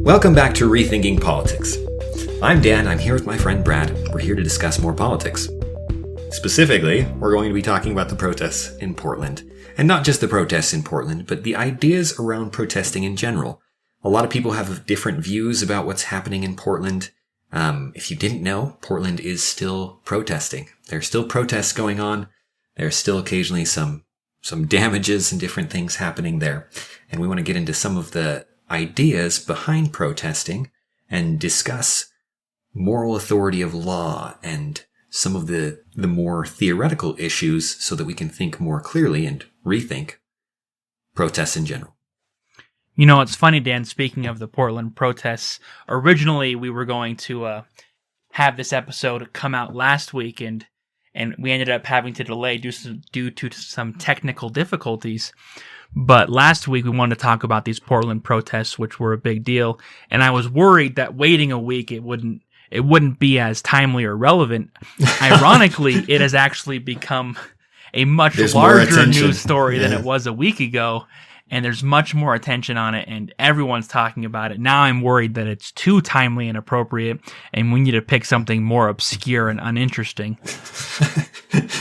Welcome back to Rethinking Politics. I'm Dan, I'm here with my friend Brad. We're here to discuss more politics. Specifically, we're going to be talking about the protests in Portland. And not just the protests in Portland, but the ideas around protesting in general. A lot of people have different views about what's happening in Portland. If you didn't know, Portland is still protesting. There's still protests going on. There's still occasionally some damages and different things happening there. And we want to get into some of the ideas behind protesting and discuss moral authority of law and some of the more theoretical issues so that we can think more clearly and rethink protests in general. You know, it's funny, Dan, speaking of the Portland protests, originally we were going to have this episode come out last week, and we ended up having to delay due to some technical difficulties. But last week we wanted to talk about these Portland protests, which were a big deal, and I was worried that waiting a week it wouldn't be as timely or relevant. Ironically, it has actually become a much larger news story than it was a week ago, and there's much more attention on it, and everyone's talking about it. Now I'm worried that it's too timely and appropriate, and we need to pick something more obscure and uninteresting.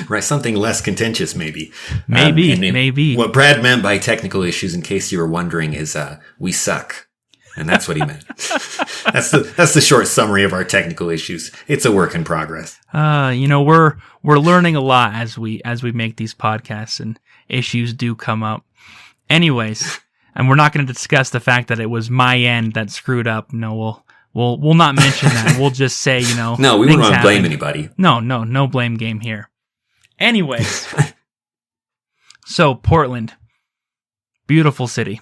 Right, something less contentious, maybe. Maybe. What Brad meant by technical issues, in case you were wondering, is we suck. And that's what he meant. That's the short summary of our technical issues. It's a work in progress. We're learning a lot as we make these podcasts, and issues do come up. Anyways, and we're not going to discuss the fact that it was my end that screwed up. No, we'll not mention that. We'll just say, no, we wouldn't want to blame anybody. No blame game here. Anyways, so Portland, beautiful city.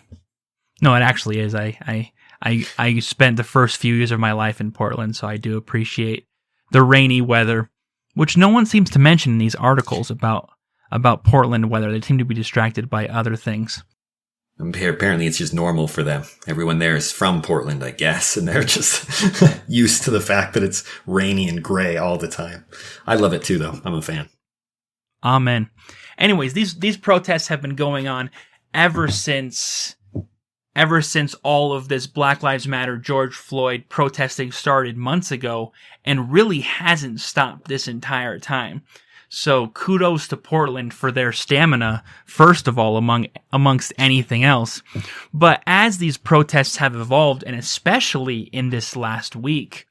No, it actually is. I spent the first few years of my life in Portland, so I do appreciate the rainy weather, which no one seems to mention in these articles about Portland weather. They seem to be distracted by other things. Apparently it's just normal for them. Everyone there is from Portland, I guess, and they're just used to the fact that it's rainy and gray all the time. I love it too, though. I'm a fan. Amen. Anyways, these protests have been going on ever since all of this Black Lives Matter, George Floyd protesting started months ago, and really hasn't stopped this entire time. So kudos to Portland for their stamina, first of all, amongst anything else. But as these protests have evolved, and especially in this last week,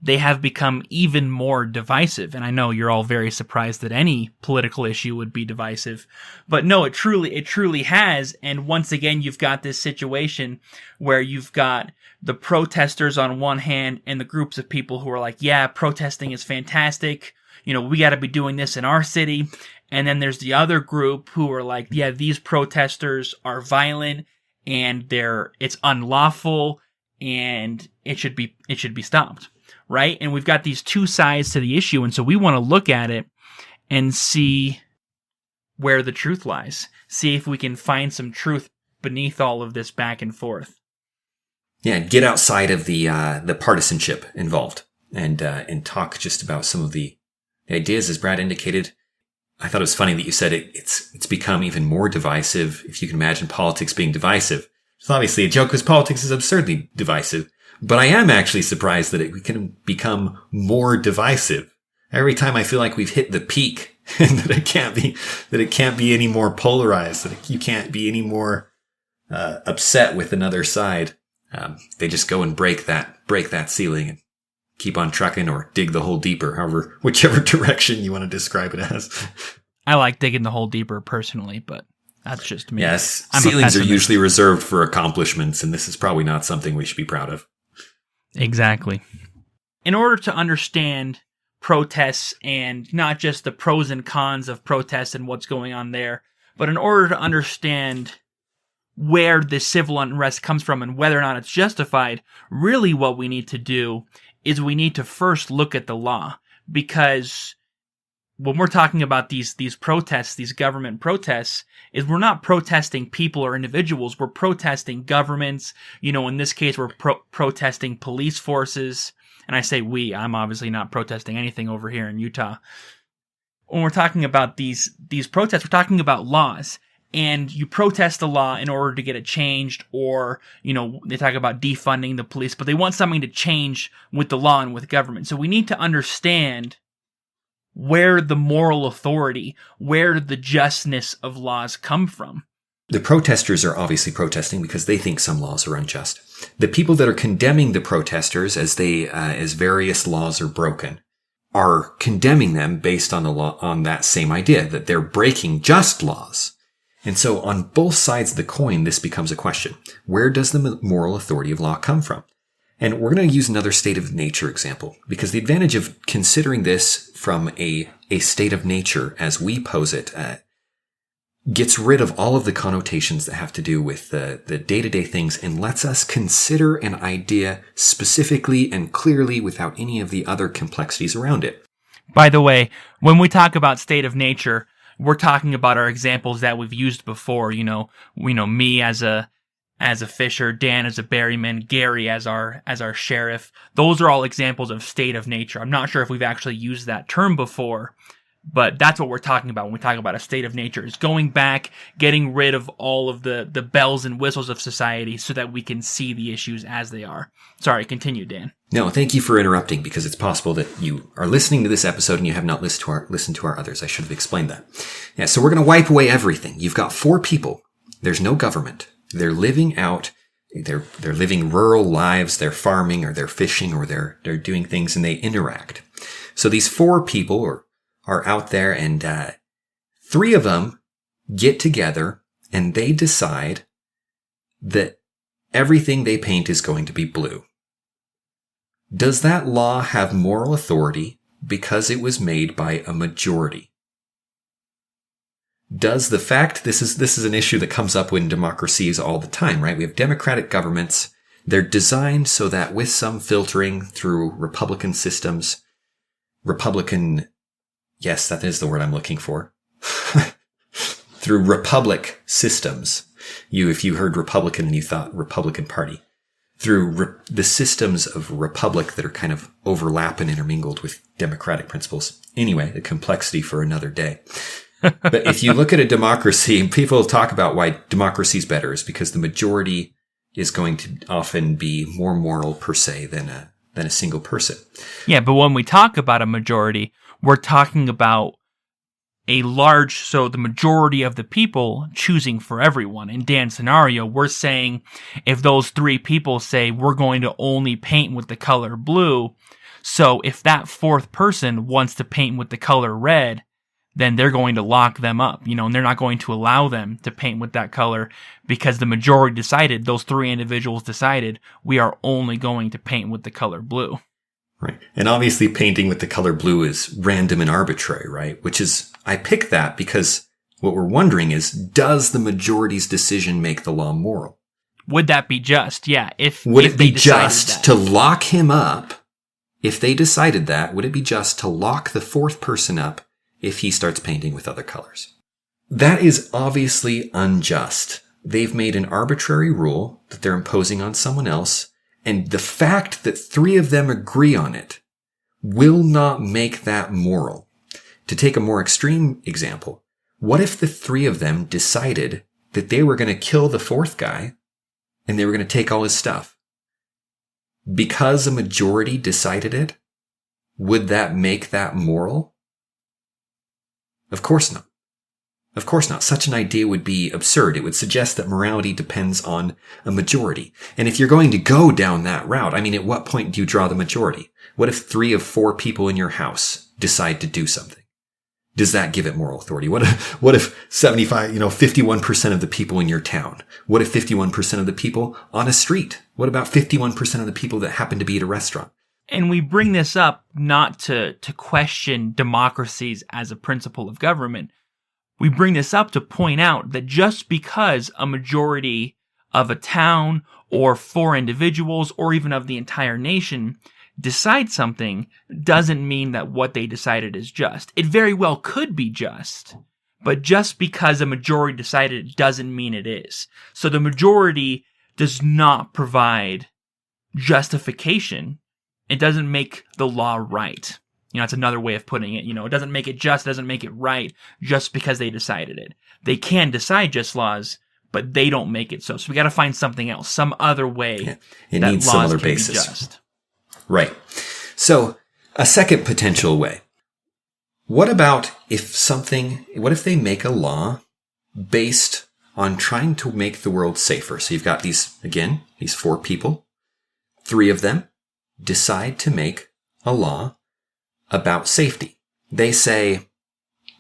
they have become even more divisive. And I know you're all very surprised that any political issue would be divisive. But no, it truly has. And once again, you've got this situation where you've got the protesters on one hand and the groups of people who are like, yeah, protesting is fantastic. We got to be doing this in our city. And then there's the other group who are like, yeah, these protesters are violent and it's unlawful and it should be stopped. Right? And we've got these two sides to the issue. And so we want to look at it and see where the truth lies. See if we can find some truth beneath all of this back and forth. Yeah, get outside of the partisanship involved and talk just about some of the ideas, as Brad indicated. I thought it was funny that you said it's become even more divisive, if you can imagine politics being divisive. It's obviously a joke because politics is absurdly divisive. But I am actually surprised that it can become more divisive. Every time I feel like we've hit the peak and that it can't be any more polarized, that you can't be any more upset with another side. They just go and break that ceiling and keep on trucking or dig the hole deeper, whichever direction you want to describe it as. I like digging the hole deeper personally, but that's just me. Yes, ceilings are usually reserved for accomplishments, and this is probably not something we should be proud of. Exactly. In order to understand protests and not just the pros and cons of protests and what's going on there, but in order to understand where this civil unrest comes from and whether or not it's justified, really what we need to do is we need to first look at the law. Because when we're talking about these protests, these government protests, is we're not protesting people or individuals. We're protesting governments. In this case, we're protesting police forces. And I say we. I'm obviously not protesting anything over here in Utah. When we're talking about these protests, we're talking about laws. and you protest the law in order to get it changed, or, they talk about defunding the police, but they want something to change with the law and with government. So we need to understand where the moral authority, where the justness of laws come from. The protesters are obviously protesting because they think some laws are unjust. The people that are condemning the protesters as various laws are broken are condemning them based on on that same idea that they're breaking just laws. And so on both sides of the coin, this becomes a question. Where does the moral authority of law come from? And we're going to use another state of nature example, because the advantage of considering this from a state of nature as we pose it gets rid of all of the connotations that have to do with the day-to-day things and lets us consider an idea specifically and clearly without any of the other complexities around it. By the way, when we talk about state of nature, we're talking about our examples that we've used before. Me as a fisher, Dan as a berryman, Gary as our sheriff. Those are all examples of state of nature. I'm not sure if we've actually used that term before, but that's what we're talking about when we talk about a state of nature. Is going back, getting rid of all of the bells and whistles of society so that we can see the issues as they are. Sorry, continue, Dan. No, thank you for interrupting, because it's possible that you are listening to this episode and you have not listened to our others. I should have explained that. Yeah, so we're going to wipe away everything. You've got 4 people. There's no government. They're living out. They're living rural lives. They're farming, or they're fishing, or they're doing things, and they interact. So these 4 people are out there, and 3 of them get together and they decide that everything they paint is going to be blue. Does that law have moral authority because it was made by a majority? Does the fact, this is an issue that comes up in democracies all the time, right? We have democratic governments. They're designed so that with some filtering through Republican systems, yes, that is the word I'm looking for. Through republic systems. If you heard Republican and you thought Republican Party. Through the systems of republic that are kind of overlap and intermingled with democratic principles. Anyway, a complexity for another day. But if you look at a democracy, people talk about why democracy is better is because the majority is going to often be more moral per se than a single person. Yeah, but when we talk about a majority, we're talking about so the majority of the people choosing for everyone. In Dan's scenario, we're saying if those 3 people say we're going to only paint with the color blue, so if that 4th person wants to paint with the color red, then they're going to lock them up, and they're not going to allow them to paint with that color because the majority decided, those 3 individuals decided, we are only going to paint with the color blue. Right. And obviously painting with the color blue is random and arbitrary, right? I pick that because what we're wondering is, does the majority's decision make the law moral? Would that be just? Yeah. Would it be just to lock him up? If they decided that, would it be just to lock the 4th person up if he starts painting with other colors? That is obviously unjust. They've made an arbitrary rule that they're imposing on someone else, and the fact that 3 of them agree on it will not make that moral. To take a more extreme example, what if the 3 of them decided that they were going to kill the 4th guy and they were going to take all his stuff? Because a majority decided it, would that make that moral? Of course not. Of course not. Such an idea would be absurd. It would suggest that morality depends on a majority. And if you're going to go down that route, at what point do you draw the majority? What if 3 of 4 people in your house decide to do something? Does that give it moral authority? What if 51% of the people in your town? What if 51% of the people on a street? What about 51% of the people that happen to be at a restaurant? And we bring this up not to question democracies as a principle of government. We bring this up to point out that just because a majority of a town or 4 individuals or even of the entire nation decide something doesn't mean that what they decided is just. It very well could be just, but just because a majority decided it doesn't mean it is. So the majority does not provide justification. It doesn't make the law right. That's another way of putting it. It doesn't make it just, doesn't make it right just because they decided it. They can decide just laws, but they don't make it so. So we got to find something else, some other way. It that needs laws some other can be basis. just. Right. So a second potential way. What if they make a law based on trying to make the world safer? So you've got these 4 people. 3 of them decide to make a law about safety. They say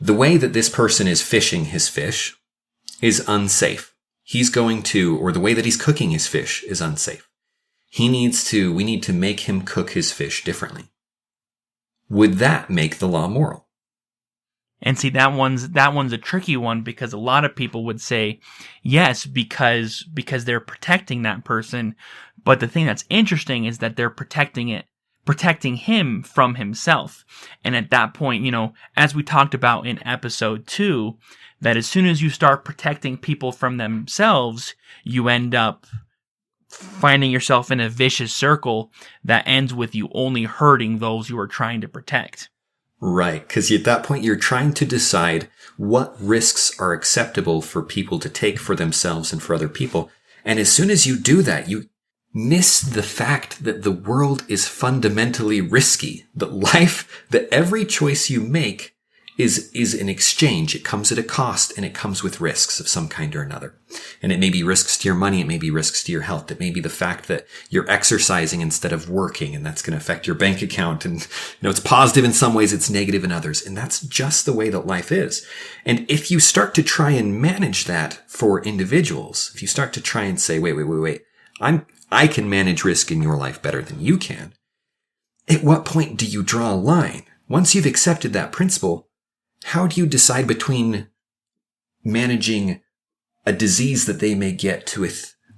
the way that this person is fishing his fish is unsafe. Or the way that he's cooking his fish is unsafe. We need to make him cook his fish differently. Would that make the law moral? And see, that one's a tricky one, because a lot of people would say yes, because they're protecting that person. But the thing that's interesting is that they're protecting him from himself. And at that point, as we talked about in episode 2, that as soon as you start protecting people from themselves, you end up finding yourself in a vicious circle that ends with you only hurting those you are trying to protect. Right, because at that point you're trying to decide what risks are acceptable for people to take for themselves and for other people. And as soon as you do that, you miss the fact that the world is fundamentally risky. That every choice you make is an exchange. It comes at a cost, and it comes with risks of some kind or another. And it may be risks to your money. It may be risks to your health. It may be the fact that you're exercising instead of working, and that's going to affect your bank account. And, it's positive in some ways, it's negative in others. And that's just the way that life is. And if you start to try and manage that for individuals, if you start to try and say, wait, I can manage risk in your life better than you can. At what point do you draw a line? Once you've accepted that principle, how do you decide between managing a disease that they may get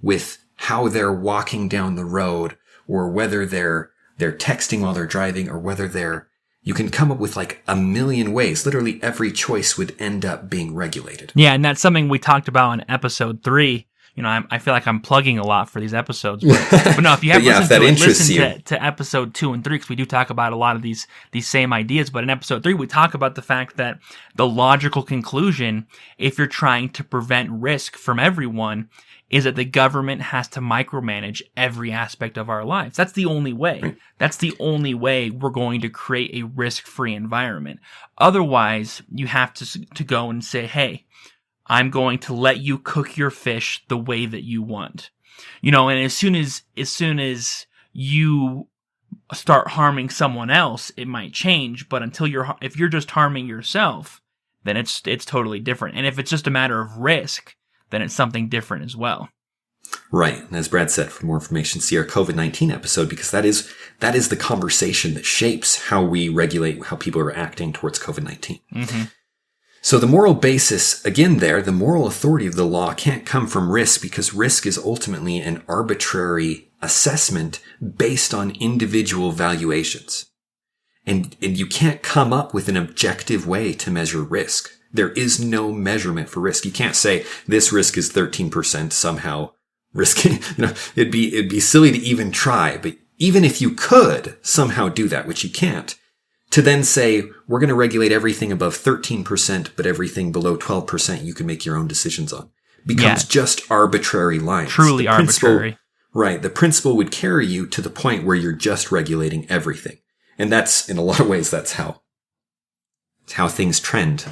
with how they're walking down the road, or whether they're texting while they're driving, or whether you can come up with like a million ways. Literally every choice would end up being regulated. Yeah, and that's something we talked about in episode 3. I feel like I'm plugging a lot for these episodes, but no, if you haven't listened to episode 2 and 3, because we do talk about a lot of these same ideas. But in episode 3, we talk about the fact that the logical conclusion, if you're trying to prevent risk from everyone, is that the government has to micromanage every aspect of our lives. That's the only way. Right. That's the only way we're going to create a risk-free environment. Otherwise, you have to go and say, hey, I'm going to let you cook your fish the way that you want. And as soon as you start harming someone else, it might change. But if you're just harming yourself, then it's totally different. And if it's just a matter of risk, then it's something different as well. Right. And as Brad said, for more information, see our COVID-19 episode, because that is the conversation that shapes how we regulate how people are acting towards COVID-19. Mm-hmm. So the moral basis, again the moral authority of the law can't come from risk, because risk is ultimately an arbitrary assessment based on individual valuations. And you can't come up with an objective way to measure risk. There is no measurement for risk. You can't say this risk is 13% somehow risky. It'd be silly to even try. But even if you could somehow do that, which you can't, to then say, we're going to regulate everything above 13%, but everything below 12% you can make your own decisions on, becomes just arbitrary lines. Truly arbitrary. Right. The principle would carry you to the point where you're just regulating everything. And that's, in a lot of ways, that's how things trend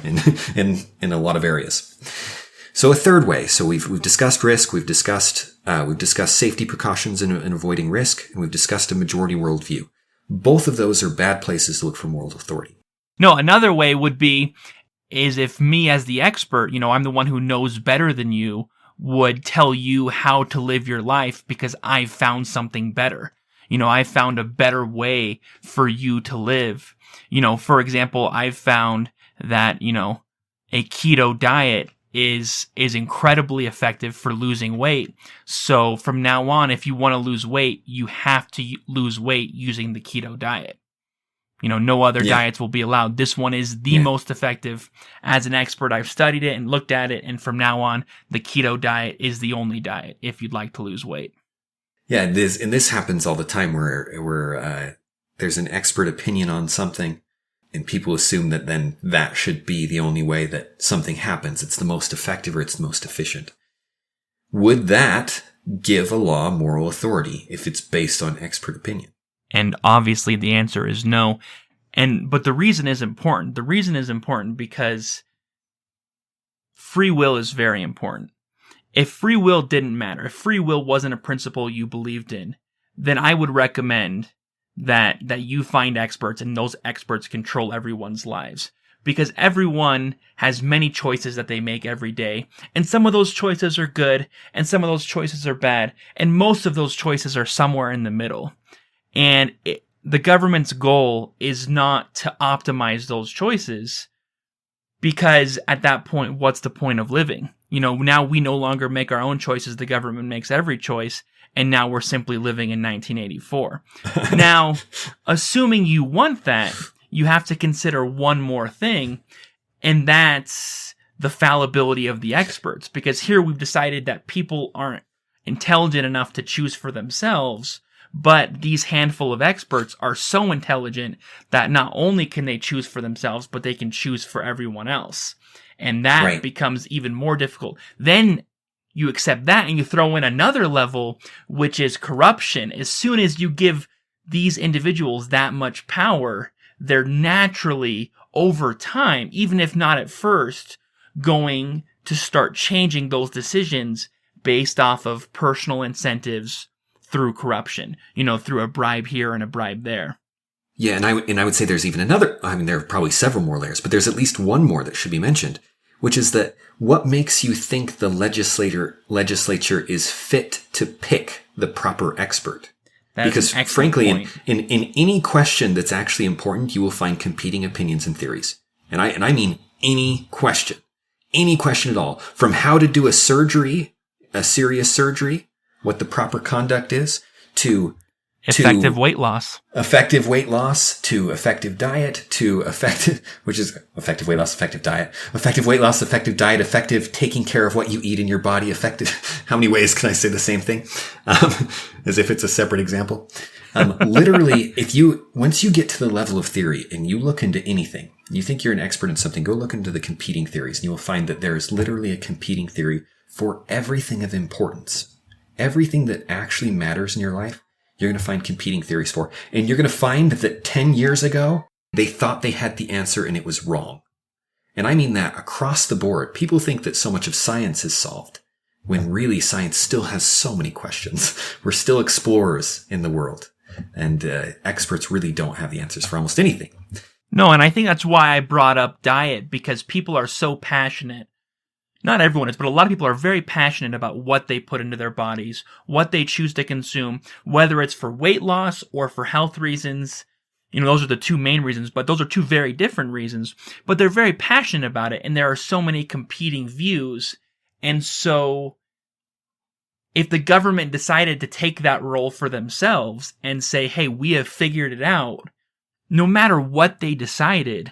in a lot of areas. So a third way. So we've discussed risk. We've discussed safety precautions in avoiding risk, and we've discussed a majority worldview. Both of those are bad places to look for moral authority. No, another way is if me as the expert, I'm the one who knows better than you, would tell you how to live your life because I've found something better. I found a better way for you to live. For example, I've found that, a keto diet is incredibly effective for losing weight. So from now on, if you want to lose weight, you have to lose weight using the keto diet. No other diets will be allowed. This one is the most effective. As an expert, I've studied it and looked at it, and from now on, the keto diet is the only diet if you'd like to lose weight. Yeah, this happens all the time where there's an expert opinion on something, And people assume that then that should be the only way that something happens. It's the most effective or it's the most efficient. Would that give a law moral authority if it's based on expert opinion? And obviously the answer is no. But the reason is important. The reason is important because free will is very important. If free will didn't matter, if free will wasn't a principle you believed in, then I would recommend that you find experts and those experts control everyone's lives. Because everyone has many choices that they make every day, and some of those choices are good, and some of those choices are bad, and most of those choices are somewhere in the middle. And the government's goal is not to optimize those choices, because at that point, what's the point of living? Now we no longer make our own choices, the government makes every choice, and now we're simply living in 1984. Now, assuming you want that, you have to consider one more thing, and that's the fallibility of the experts. Because here we've decided that people aren't intelligent enough to choose for themselves, but these handful of experts are so intelligent that not only can they choose for themselves, but they can choose for everyone else. And that becomes even more difficult. Then you accept that and you throw in another level, which is corruption. As soon as you give these individuals that much power, they're naturally, over time, even if not at first, going to start changing those decisions based off of personal incentives through corruption, through a bribe here and a bribe there. Yeah, and I would say there's even another, there are probably several more layers, but there's at least one more that should be mentioned, which is that what makes you think the legislature is fit to pick the proper expert? Because frankly, in any question that's actually important, you will find competing opinions and theories. And I mean any question at all, from how to do a serious surgery, what the proper conduct is, to effective weight loss, to effective diet, to effective weight loss, effective diet, effective taking care of what you eat in your body, effective. How many ways can I say the same thing? As if it's a separate example. Literally, once you get to the level of theory and you look into anything, you think you're an expert in something, go look into the competing theories and you will find that there is literally a competing theory for everything of importance. Everything that actually matters in your life, you're going to find competing theories for. And you're going to find that 10 years ago, they thought they had the answer and it was wrong. And I mean that across the board. People think that so much of science is solved, when really science still has so many questions. We're still explorers in the world. And experts really don't have the answers for almost anything. No, and I think that's why I brought up diet, because people are so passionate. Not everyone is, but a lot of people are very passionate about what they put into their bodies, what they choose to consume, whether it's for weight loss or for health reasons. Those are the two main reasons, but those are two very different reasons. But they're very passionate about it, and there are so many competing views. And so if the government decided to take that role for themselves and say, hey, we have figured it out, no matter what they decided,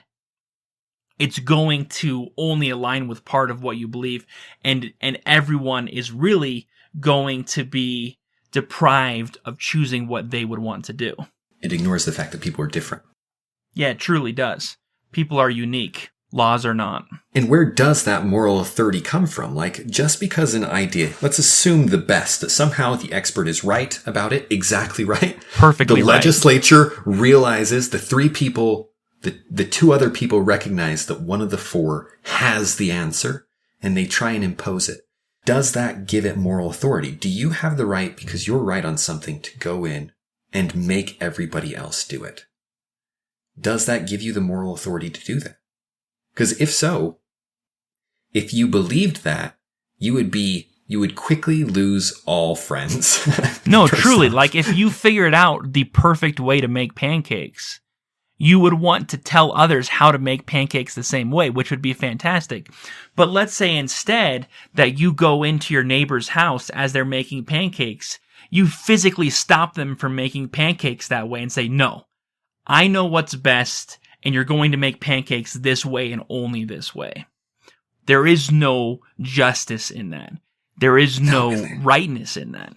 it's going to only align with part of what you believe, and everyone is really going to be deprived of choosing what they would want to do. It ignores the fact that people are different. Yeah, it truly does. People are unique. Laws are not. And where does that moral authority come from? Like, just because an idea, let's assume the best, that somehow the expert is right about it, exactly right. Perfectly right. The legislature realizes the two other people recognize that one of the four has the answer, and they try and impose it. Does that give it moral authority? Do you have the right, because you're right on something, to go in and make everybody else do it? Does that give you the moral authority to do that? Because if so, if you believed that, you would quickly lose all friends. No, truly, like if you figured out the perfect way to make pancakes, you would want to tell others how to make pancakes the same way, which would be fantastic. But let's say instead that you go into your neighbor's house as they're making pancakes, you physically stop them from making pancakes that way and say, no, I know what's best, and you're going to make pancakes this way and only this way. There is no justice in that. There is no rightness in that.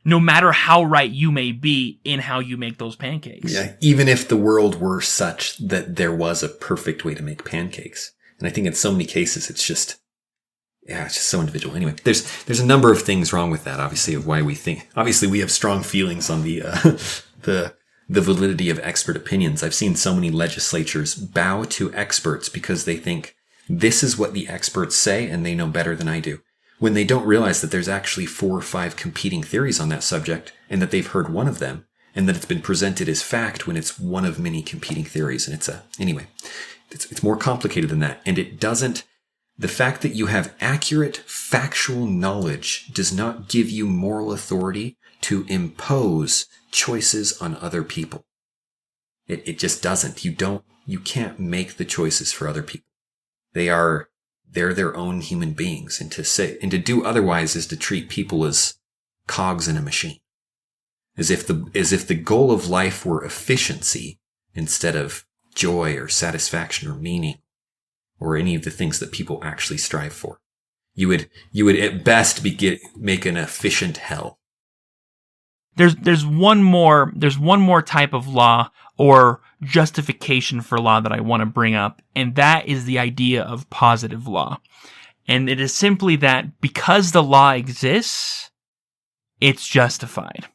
no matter how right you may be in how you make those pancakes. Yeah, even if the world were such that there was a perfect way to make pancakes. And I think in so many cases, it's just so individual. Anyway, there's a number of things wrong with that, obviously, of why we think. Obviously, we have strong feelings on the validity of expert opinions. I've seen so many legislatures bow to experts because they think this is what the experts say and they know better than I do, when they don't realize that there's actually 4 or 5 competing theories on that subject and that they've heard one of them and that it's been presented as fact when it's one of many competing theories. And anyway, it's more complicated than that. And the fact that you have accurate factual knowledge does not give you moral authority to impose choices on other people. It just doesn't. You can't make the choices for other people. They're their own human beings, and to do otherwise is to treat people as cogs in a machine. As if the goal of life were efficiency instead of joy or satisfaction or meaning or any of the things that people actually strive for. You would at best make an efficient hell. There's one more type of law or justification for law that I want to bring up, and that is the idea of positive law. And it is simply that because the law exists, it's justified.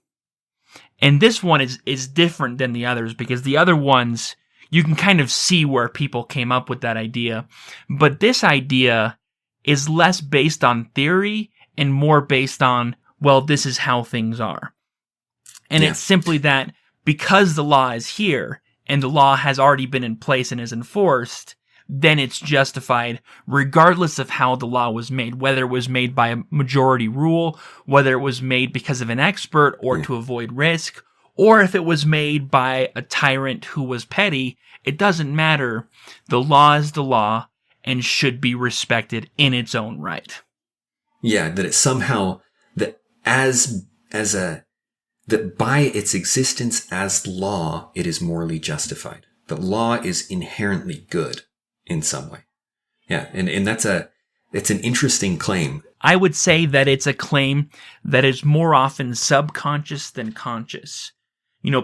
And this one is different than the others, because the other ones, you can kind of see where people came up with that idea. But this idea is less based on theory and more based on, well, this is how things are. And It's simply that because the law is here and the law has already been in place and is enforced, then it's justified regardless of how the law was made, whether it was made by a majority rule, whether it was made because of an expert or to avoid risk, or if it was made by a tyrant who was petty. It doesn't matter. The law is the law and should be respected in its own right. Yeah, that it somehow, that that by its existence as law, it is morally justified. That law is inherently good in some way. Yeah, and it's an interesting claim. I would say that it's a claim that is more often subconscious than conscious.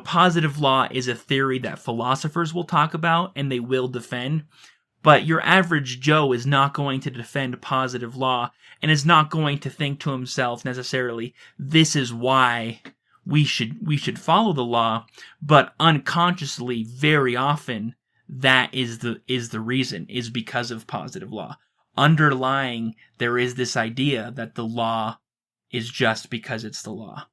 Positive law is a theory that philosophers will talk about and they will defend, but your average Joe is not going to defend positive law and is not going to think to himself necessarily, this is why we should follow the law, but unconsciously, very often, that is the reason, is because of positive law. Underlying, there is this idea that the law is just because it's the law.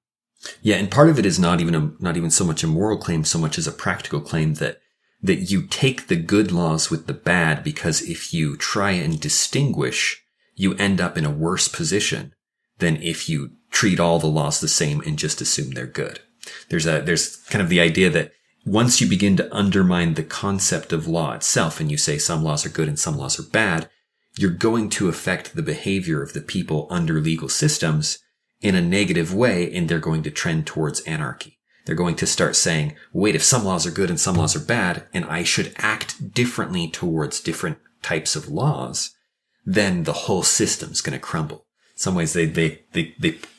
Yeah, and part of it is not even so much a moral claim, so much as a practical claim that you take the good laws with the bad, because if you try and distinguish, you end up in a worse position than if you treat all the laws the same and just assume they're good. There's kind of the idea that once you begin to undermine the concept of law itself and you say some laws are good and some laws are bad, you're going to affect the behavior of the people under legal systems in a negative way, and they're going to trend towards anarchy. They're going to start saying, wait, if some laws are good and some laws are bad, and I should act differently towards different types of laws, then the whole system's going to crumble. In some ways, they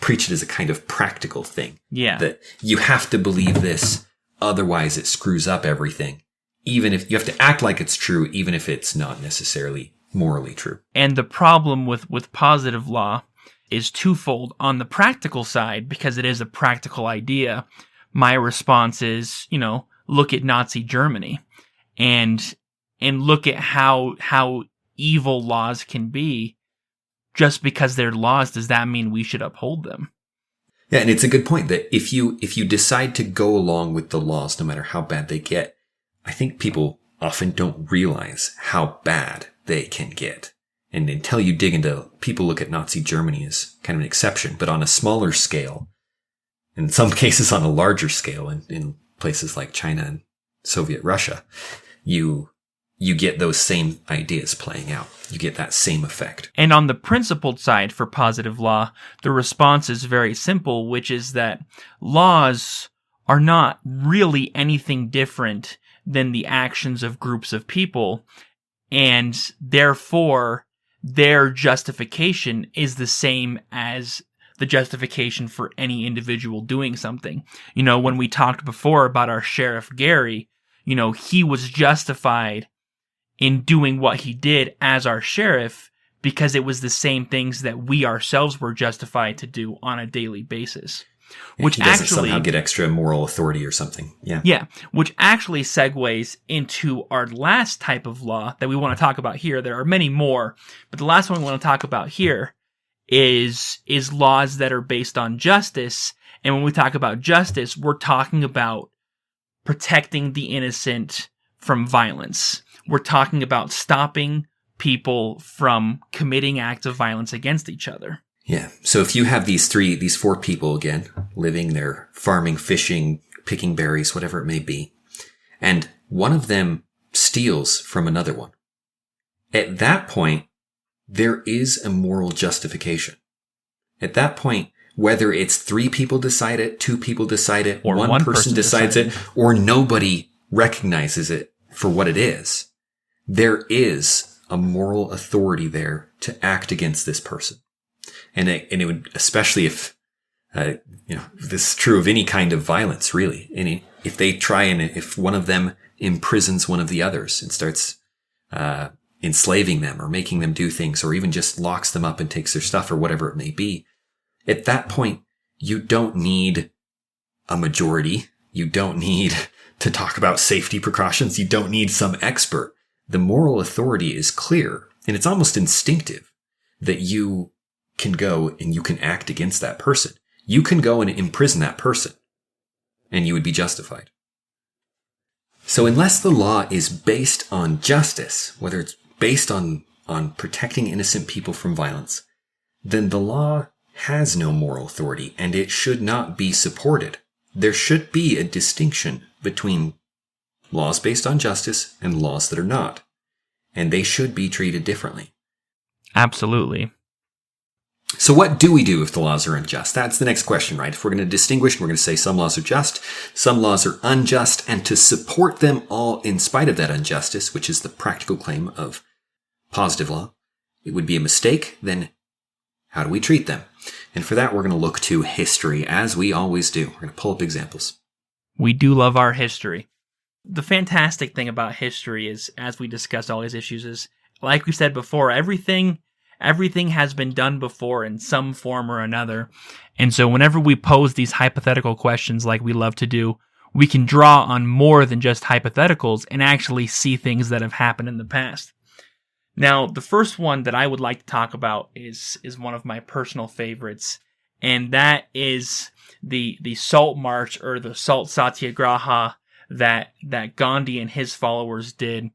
preach it as a kind of practical thing. Yeah. That you have to believe this, otherwise it screws up everything. Even if you have to act like it's true, even if it's not necessarily morally true. And the problem with positive law is twofold. On the practical side, because it is a practical idea, my response is, look at Nazi Germany and look at how evil laws can be. Just because they're laws, does that mean we should uphold them? Yeah, and it's a good point that if you decide to go along with the laws, no matter how bad they get, I think people often don't realize how bad they can get. And until you dig into, people look at Nazi Germany as kind of an exception, but on a smaller scale, in some cases on a larger scale, in places like China and Soviet Russia, you get those same ideas playing out. You get that same effect. And on the principled side for positive law, the response is very simple, which is that laws are not really anything different than the actions of groups of people, and therefore their justification is the same as the justification for any individual doing something. When we talked before about our Sheriff Gary, he was justified in doing what he did as our sheriff because it was the same things that we ourselves were justified to do on a daily basis. Which he doesn't actually somehow get extra moral authority or something. Yeah. Yeah, which actually segues into our last type of law that we want to talk about here. There are many more, but the last one we want to talk about here is laws that are based on justice. And when we talk about justice, we're talking about protecting the innocent from violence. We're talking about stopping people from committing acts of violence against each other. Yeah. So if you have these four people again, living there, farming, fishing, picking berries, whatever it may be, and one of them steals from another one, at that point, there is a moral justification. At that point, whether it's 3 people decide it, 2 people decide it, or one person decides it, or nobody recognizes it for what it is, there is a moral authority there to act against this person. And it would, especially if, this is true of any kind of violence, really. If they try and if one of them imprisons one of the others and starts, enslaving them or making them do things, or even just locks them up and takes their stuff or whatever it may be, at that point, you don't need a majority. You don't need to talk about safety precautions. You don't need some expert. The moral authority is clear, and it's almost instinctive that you can go and you can act against that person. You can go and imprison that person, and you would be justified. So unless the law is based on justice, whether it's based on protecting innocent people from violence, then the law has no moral authority, and it should not be supported. There should be a distinction between laws based on justice and laws that are not, and they should be treated differently. Absolutely. So what do we do if the laws are unjust? That's the next question, right? If we're going to distinguish, we're going to say some laws are just, some laws are unjust, and to support them all in spite of that injustice, which is the practical claim of positive law, it would be a mistake. Then how do we treat them? And for that, we're going to look to history, as we always do. We're going to pull up examples. We do love our history. The fantastic thing about history is, as we discuss all these issues, is, like we said before, everything has been done before in some form or another. And so whenever we pose these hypothetical questions like we love to do, we can draw on more than just hypotheticals and actually see things that have happened in the past. Now, the first one that I would like to talk about is one of my personal favorites, and that is the Salt March, or the Salt Satyagraha, that Gandhi and his followers did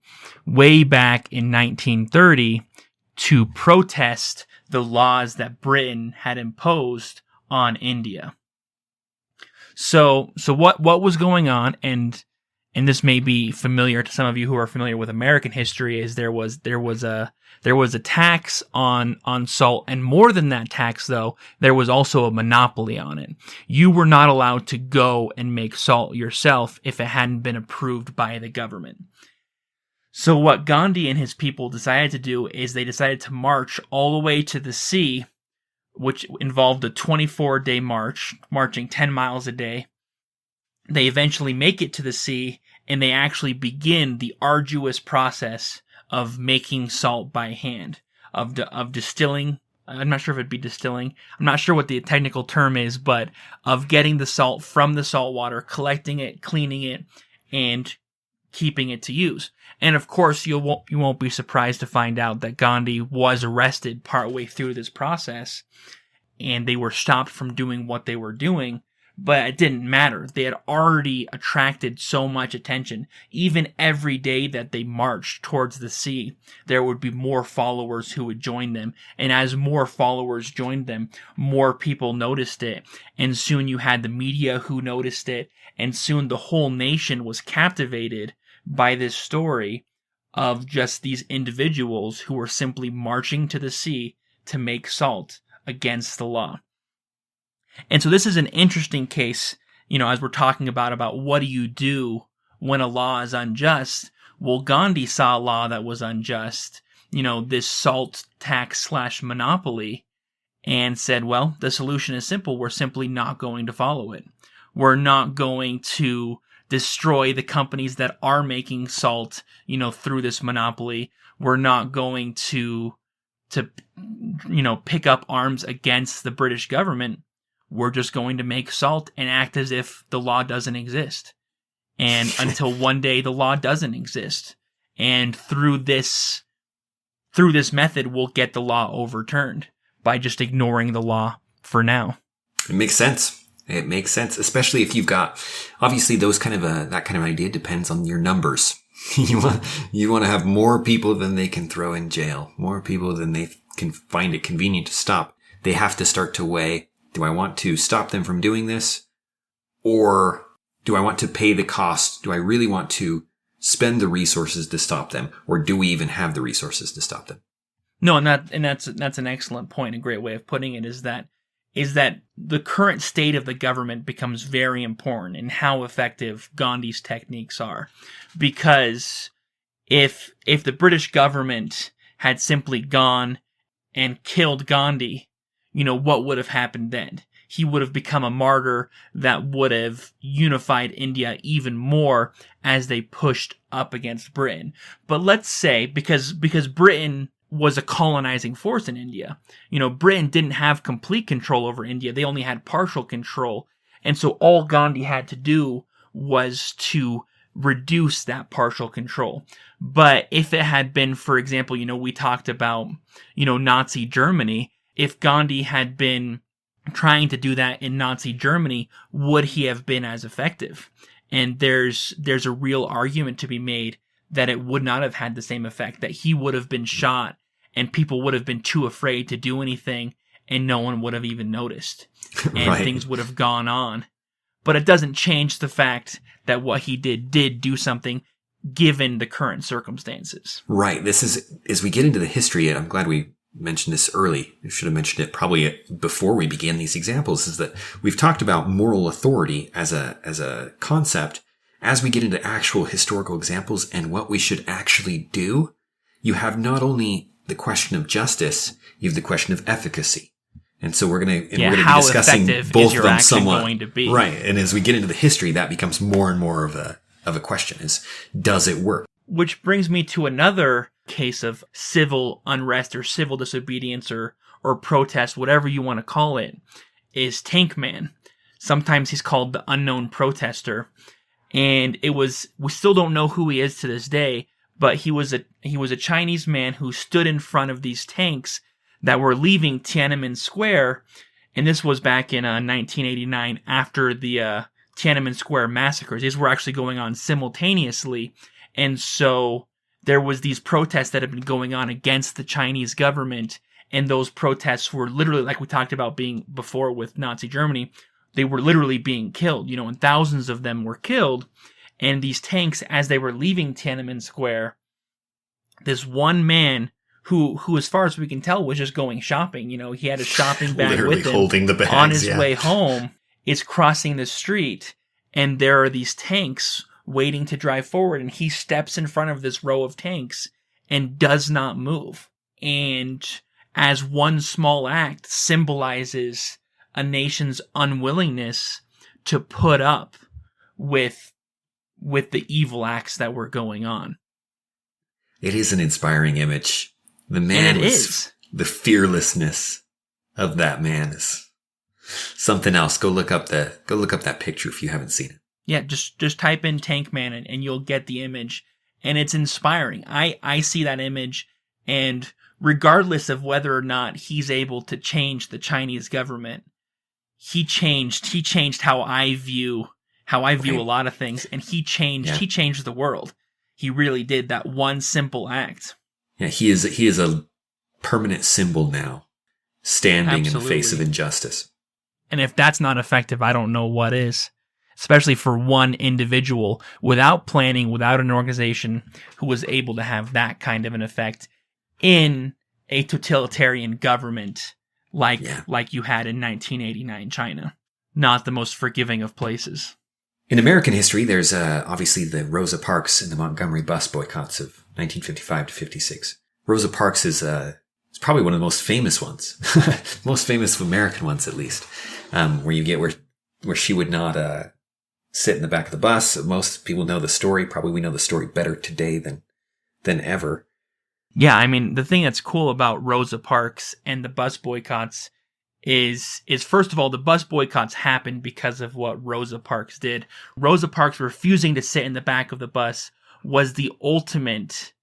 way back in 1930 to protest the laws that Britain had imposed on India. So what was going on, and this may be familiar to some of you who are familiar with American history, is there was a tax on salt, and more than that tax, though, there was also a monopoly on it. You were not allowed to go and make salt yourself if it hadn't been approved by the government. So what Gandhi and his people decided to do is they decided to march all the way to the sea, which involved a 24-day march, marching 10 miles a day. They eventually make it to the sea, and they actually begin the arduous process of making salt by hand, of distilling. I'm not sure if it'd be distilling. I'm not sure what the technical term is, but of getting the salt from the salt water, collecting it, cleaning it, and keeping it to use. And of course, you won't be surprised to find out that Gandhi was arrested partway through this process, and they were stopped from doing what they were doing. But it didn't matter. They had already attracted so much attention. Even every day that they marched towards the sea, there would be more followers who would join them. And as more followers joined them, more people noticed it. And soon you had the media who noticed it. And soon the whole nation was captivated by this story of just these individuals who were simply marching to the sea to make salt against the law. And so this is an interesting case, as we're talking about what do you do when a law is unjust? Well, Gandhi saw a law that was unjust, this salt tax / monopoly, and said, well, the solution is simple. We're simply not going to follow it. We're not going to destroy the companies that are making salt, through this monopoly. We're not going to pick up arms against the British government. We're just going to make salt and act as if the law doesn't exist. And until one day the law doesn't exist. And through this method, we'll get the law overturned by just ignoring the law for now. It makes sense. It makes sense, especially if you've got, obviously that kind of idea depends on your numbers. You want to have more people than they can throw in jail, more people than they can find it convenient to stop. They have to start to weigh, do I want to stop them from doing this? Or do I want to pay the cost? Do I really want to spend the resources to stop them? Or do we even have the resources to stop them? No, and that's an excellent point. A great way of putting it is that the current state of the government becomes very important in how effective Gandhi's techniques are. Because if the British government had simply gone and killed Gandhi, what would have happened then? He would have become a martyr that would have unified India even more as they pushed up against Britain. But let's say, because Britain was a colonizing force in India. Britain didn't have complete control over India. They only had partial control. And so all Gandhi had to do was to reduce that partial control. But if it had been, for example, we talked about, Nazi Germany, if Gandhi had been trying to do that in Nazi Germany, would he have been as effective? And there's a real argument to be made that it would not have had the same effect, that he would have been shot and people would have been too afraid to do anything and no one would have even noticed. And Right. Things would have gone on. But it doesn't change the fact that what he did do something given the current circumstances. Right. This is, as we get into the history, and I'm glad we mentioned this early. I should have mentioned it probably before we began these examples, is that we've talked about moral authority as a concept. As we get into actual historical examples and what we should actually do, you have not only the question of justice, you have the question of efficacy. And so we're going to be discussing both of them somewhat. Going to be? Right. And as we get into the history, that becomes more and more of a question is, does it work? Which brings me to another case of civil unrest or civil disobedience or protest, whatever you want to call it, is Tank Man. Sometimes he's called the unknown protester. And we still don't know who he is to this day, but he was a Chinese man who stood in front of these tanks that were leaving Tiananmen Square. And this was back in 1989 after the Tiananmen Square massacres. These were actually going on simultaneously. And so there was these protests that had been going on against the Chinese government. And those protests were literally, like we talked about being before with Nazi Germany, they were literally being killed, and thousands of them were killed. And these tanks, as they were leaving Tiananmen Square, this one man who as far as we can tell, was just going shopping. He had a shopping bag with him holding the bags, on his way home, is crossing the street. And there are these tanks waiting to drive forward. And he steps in front of this row of tanks and does not move. And as one small act symbolizes a nation's unwillingness to put up with the evil acts that were going on. It is an inspiring image. The man is. The fearlessness of that man is something else. Go look up that picture if you haven't seen it. Yeah, just type in Tank Man and you'll get the image. And it's inspiring. I see that image, and regardless of whether or not he's able to change the Chinese government, he changed how I view a lot of things, and he changed the world. He really did, that one simple act. Yeah, he is a permanent symbol now, standing in the face of injustice. And if that's not effective, I don't know what is. Especially for one individual, without planning, without an organization, who was able to have that kind of an effect in a totalitarian government like you had in 1989 China. Not the most forgiving of places. In American history, there's obviously the Rosa Parks and the Montgomery Bus Boycotts of 1955 to 56. Rosa Parks is It's probably one of the most famous ones, most famous American ones, at least, where you get where she would not sit in the back of the bus. Most people know the story. Probably we know the story better today than ever. Yeah, I mean, the thing that's cool about Rosa Parks and the bus boycotts is first of all, the bus boycotts happened because of what Rosa Parks did. Rosa Parks refusing to sit in the back of the bus was the ultimate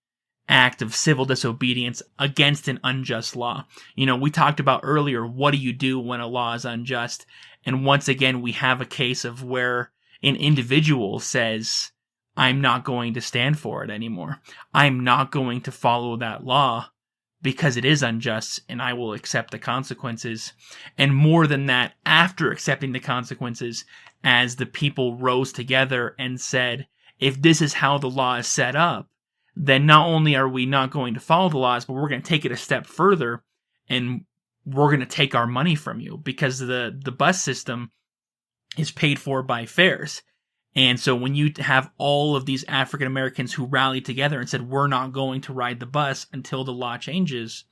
act of civil disobedience against an unjust law. You know, we talked about earlier, what do you do when a law is unjust? And once again, we have a case of where an individual says, I'm not going to stand for it anymore. I'm not going to follow that law because it is unjust, and I will accept the consequences. And more than that, after accepting the consequences, as the people rose together and said, if this is how the law is set up, then not only are we not going to follow the laws, but we're going to take it a step further, and we're going to take our money from you, because the bus system is paid for by fares. And so when you have all of these African Americans who rallied together and said, we're not going to ride the bus until the law changes,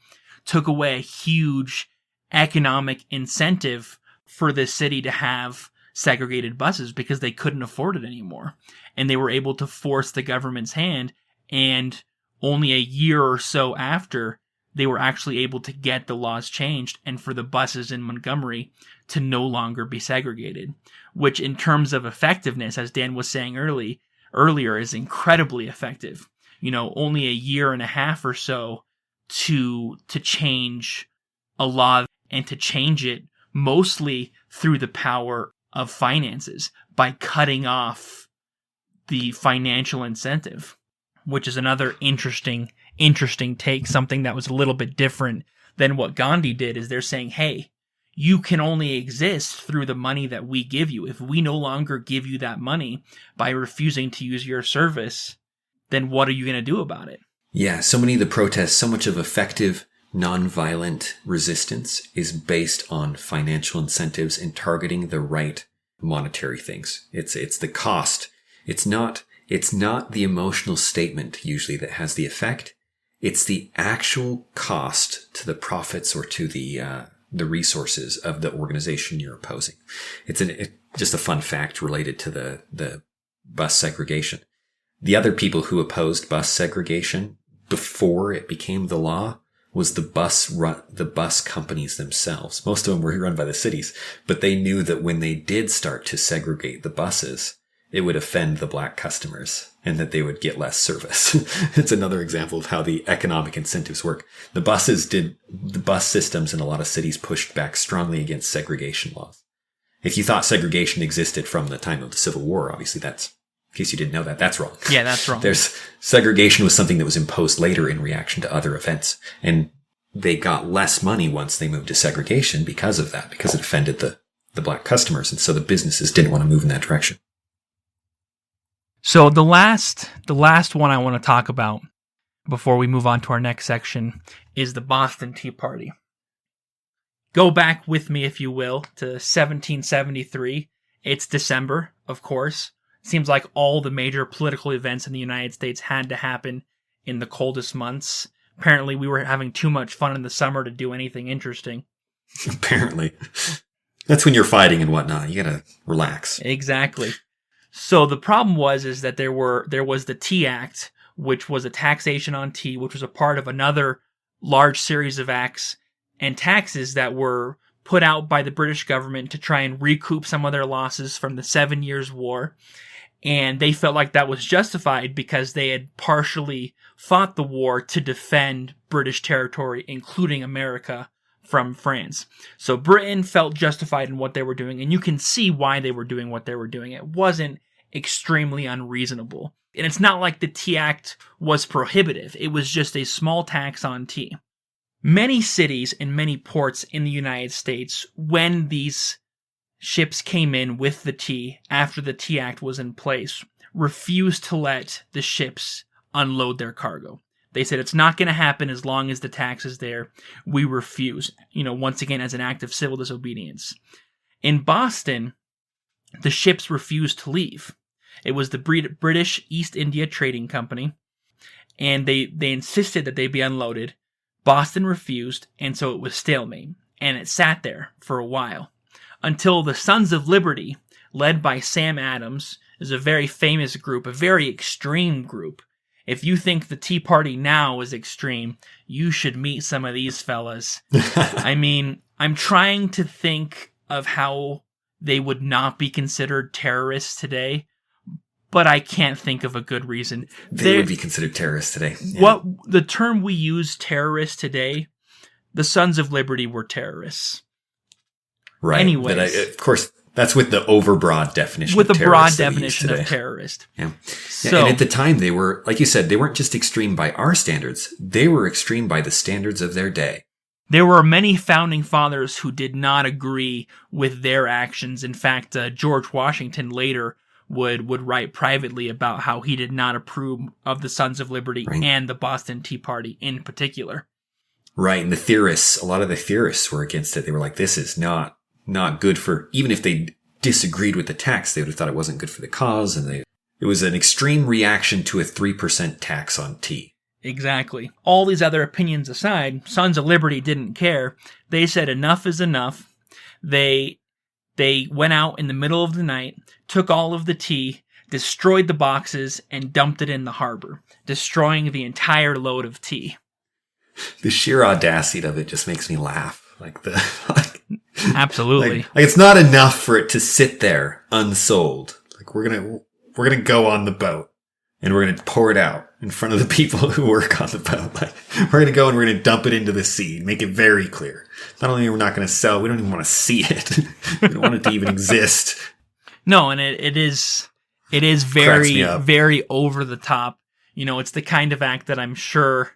took away a huge economic incentive for the city to have segregated buses because they couldn't afford it anymore. And they were able to force the government's hand. And only a year or so after, they were actually able to get the laws changed and for the buses in Montgomery to no longer be segregated, which in terms of effectiveness, as Dan was saying earlier, is incredibly effective. You know, only a year and a half or so to change a law, and to change it mostly through the power of finances by cutting off the financial incentive, which is another interesting take, something that was a little bit different than what Gandhi did. Is they're saying, hey, you can only exist through the money that we give you. If we no longer give you that money by refusing to use your service, then what are you going to do about it? Yeah, so many of the protests, so much of effective nonviolent resistance is based on financial incentives and targeting the right monetary things. It's the cost. It's not the emotional statement usually that has the effect. It's the actual cost to the profits or to the resources of the organization you're opposing. It's just a fun fact related to the bus segregation. The other people who opposed bus segregation before it became the law was the bus companies themselves. Most of them were run by the cities, but they knew that when they did start to segregate the buses, it would offend the black customers and that they would get less service. It's another example of how the economic incentives work. The bus systems in a lot of cities pushed back strongly against segregation laws. If you thought segregation existed from the time of the Civil War, obviously that's, in case you didn't know that, that's wrong. Yeah, that's wrong. Segregation was something that was imposed later in reaction to other events. And they got less money once they moved to segregation because of that, because it offended the black customers. And so the businesses didn't want to move in that direction. So the last one I want to talk about before we move on to our next section is the Boston Tea Party. Go back with me, if you will, to 1773. It's December, of course. It seems like all the major political events in the United States had to happen in the coldest months. Apparently, we were having too much fun in the summer to do anything interesting. Apparently. That's when you're fighting and whatnot. You gotta relax. Exactly. So the problem is that there was the Tea Act, which was a taxation on tea, which was a part of another large series of acts and taxes that were put out by the British government to try and recoup some of their losses from the 7 Years' War. And they felt like that was justified because they had partially fought the war to defend British territory, including America, from France. So Britain felt justified in what they were doing, and you can see why they were doing what they were doing. It wasn't extremely unreasonable. And it's not like the Tea Act was prohibitive. It was just a small tax on tea. Many cities and many ports in the United States, when these ships came in with the tea after the Tea Act was in place, refused to let the ships unload their cargo. They said, it's not going to happen as long as the tax is there. We refuse, once again, as an act of civil disobedience. In Boston, the ships refused to leave. It was the British East India Trading Company, and they insisted that they be unloaded. Boston refused, and so it was stalemate, and it sat there for a while. Until the Sons of Liberty, led by Sam Adams, is a very famous group, a very extreme group. If you think the Tea Party now is extreme, you should meet some of these fellas. I mean, I'm trying to think of how they would not be considered terrorists today, but I can't think of a good reason. They would be considered terrorists today. Yeah. What the term we use, terrorists, today, the Sons of Liberty were terrorists. Right. Anyways. Of course, that's with the overbroad definition with of a broad terrorist that we use definition today. of terrorist. Yeah. So, and at the time, they were, like you said, they weren't just extreme by our standards. They were extreme by the standards of their day. there were many founding fathers who did not agree with their actions. In fact, George Washington later would write privately about how he did not approve of the Sons of Liberty and the Boston Tea Party in particular. Right, and the theorists, a lot of the theorists were against it. They were like, this is not good for, even if they disagreed with the tax, they would have thought it wasn't good for the cause, and it was an extreme reaction to a 3% tax on tea. Exactly. All these other opinions aside, Sons of Liberty didn't care. They said enough is enough. They went out in the middle of the night, took all of the tea, destroyed the boxes, and dumped it in the harbor, destroying the entire load of tea. The sheer audacity of it just makes me laugh. Absolutely. Like it's not enough for it to sit there unsold. Like we're gonna go on the boat and we're gonna pour it out in front of the people who work on the boat. Like we're gonna go and we're gonna dump it into the sea, make it very clear. Not only are we not gonna sell, we don't even want to see it. We don't want it to even exist. No, and it is very, very over the top. You know, it's the kind of act that I'm sure,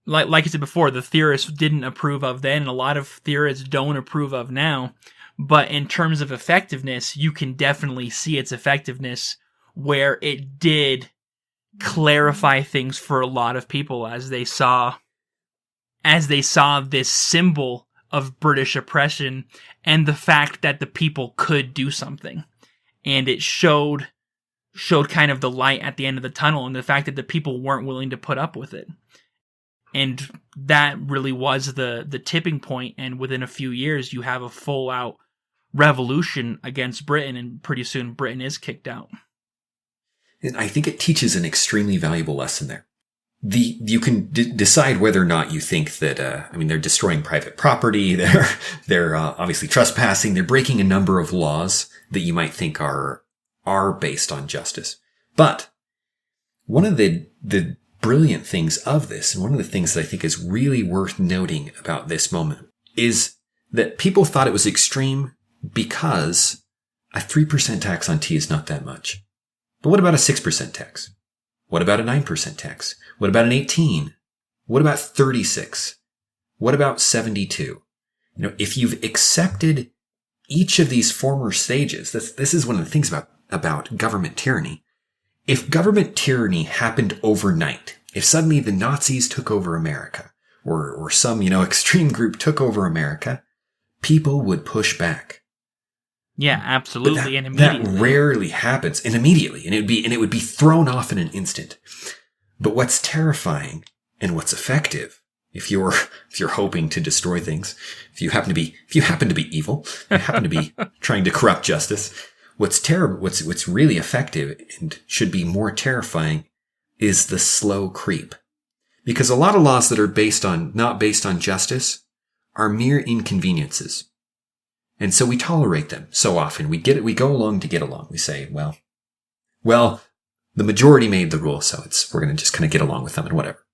like I said before, the theorists didn't approve of then, and a lot of theorists don't approve of now. But in terms of effectiveness, you can definitely see its effectiveness where it did clarify things for a lot of people as they saw this symbol of British oppression and the fact that the people could do something. And it showed kind of the light at the end of the tunnel and the fact that the people weren't willing to put up with it. And that really was the tipping point, and within a few years you have a full-out revolution against Britain, and pretty soon Britain is kicked out. And I think it teaches an extremely valuable lesson there. You can decide whether or not you think that, they're destroying private property, they're obviously trespassing, they're breaking a number of laws that you might think are based on justice. But one of the brilliant things of this, and one of the things that I think is really worth noting about this moment, is that people thought it was extreme because a 3% tax on tea is not that much. But what about a 6% tax? What about a 9% tax? What about an 18? What about 36? What about 72? You know, if you've accepted each of these former stages, this is one of the things about government tyranny. If government tyranny happened overnight, if suddenly the Nazis took over America, or some, extreme group took over America, people would push back. Yeah, absolutely, and immediately. That rarely happens, and immediately, and it would be thrown off in an instant. But what's terrifying and what's effective, if you're hoping to destroy things, if you happen to be evil, you happen to be trying to corrupt justice, what's really effective and should be more terrifying is the slow creep. Because a lot of laws that are not based on justice are mere inconveniences. And so we tolerate them so often. We go along to get along. We say, well, the majority made the rule, so we're going to just kind of get along with them and whatever.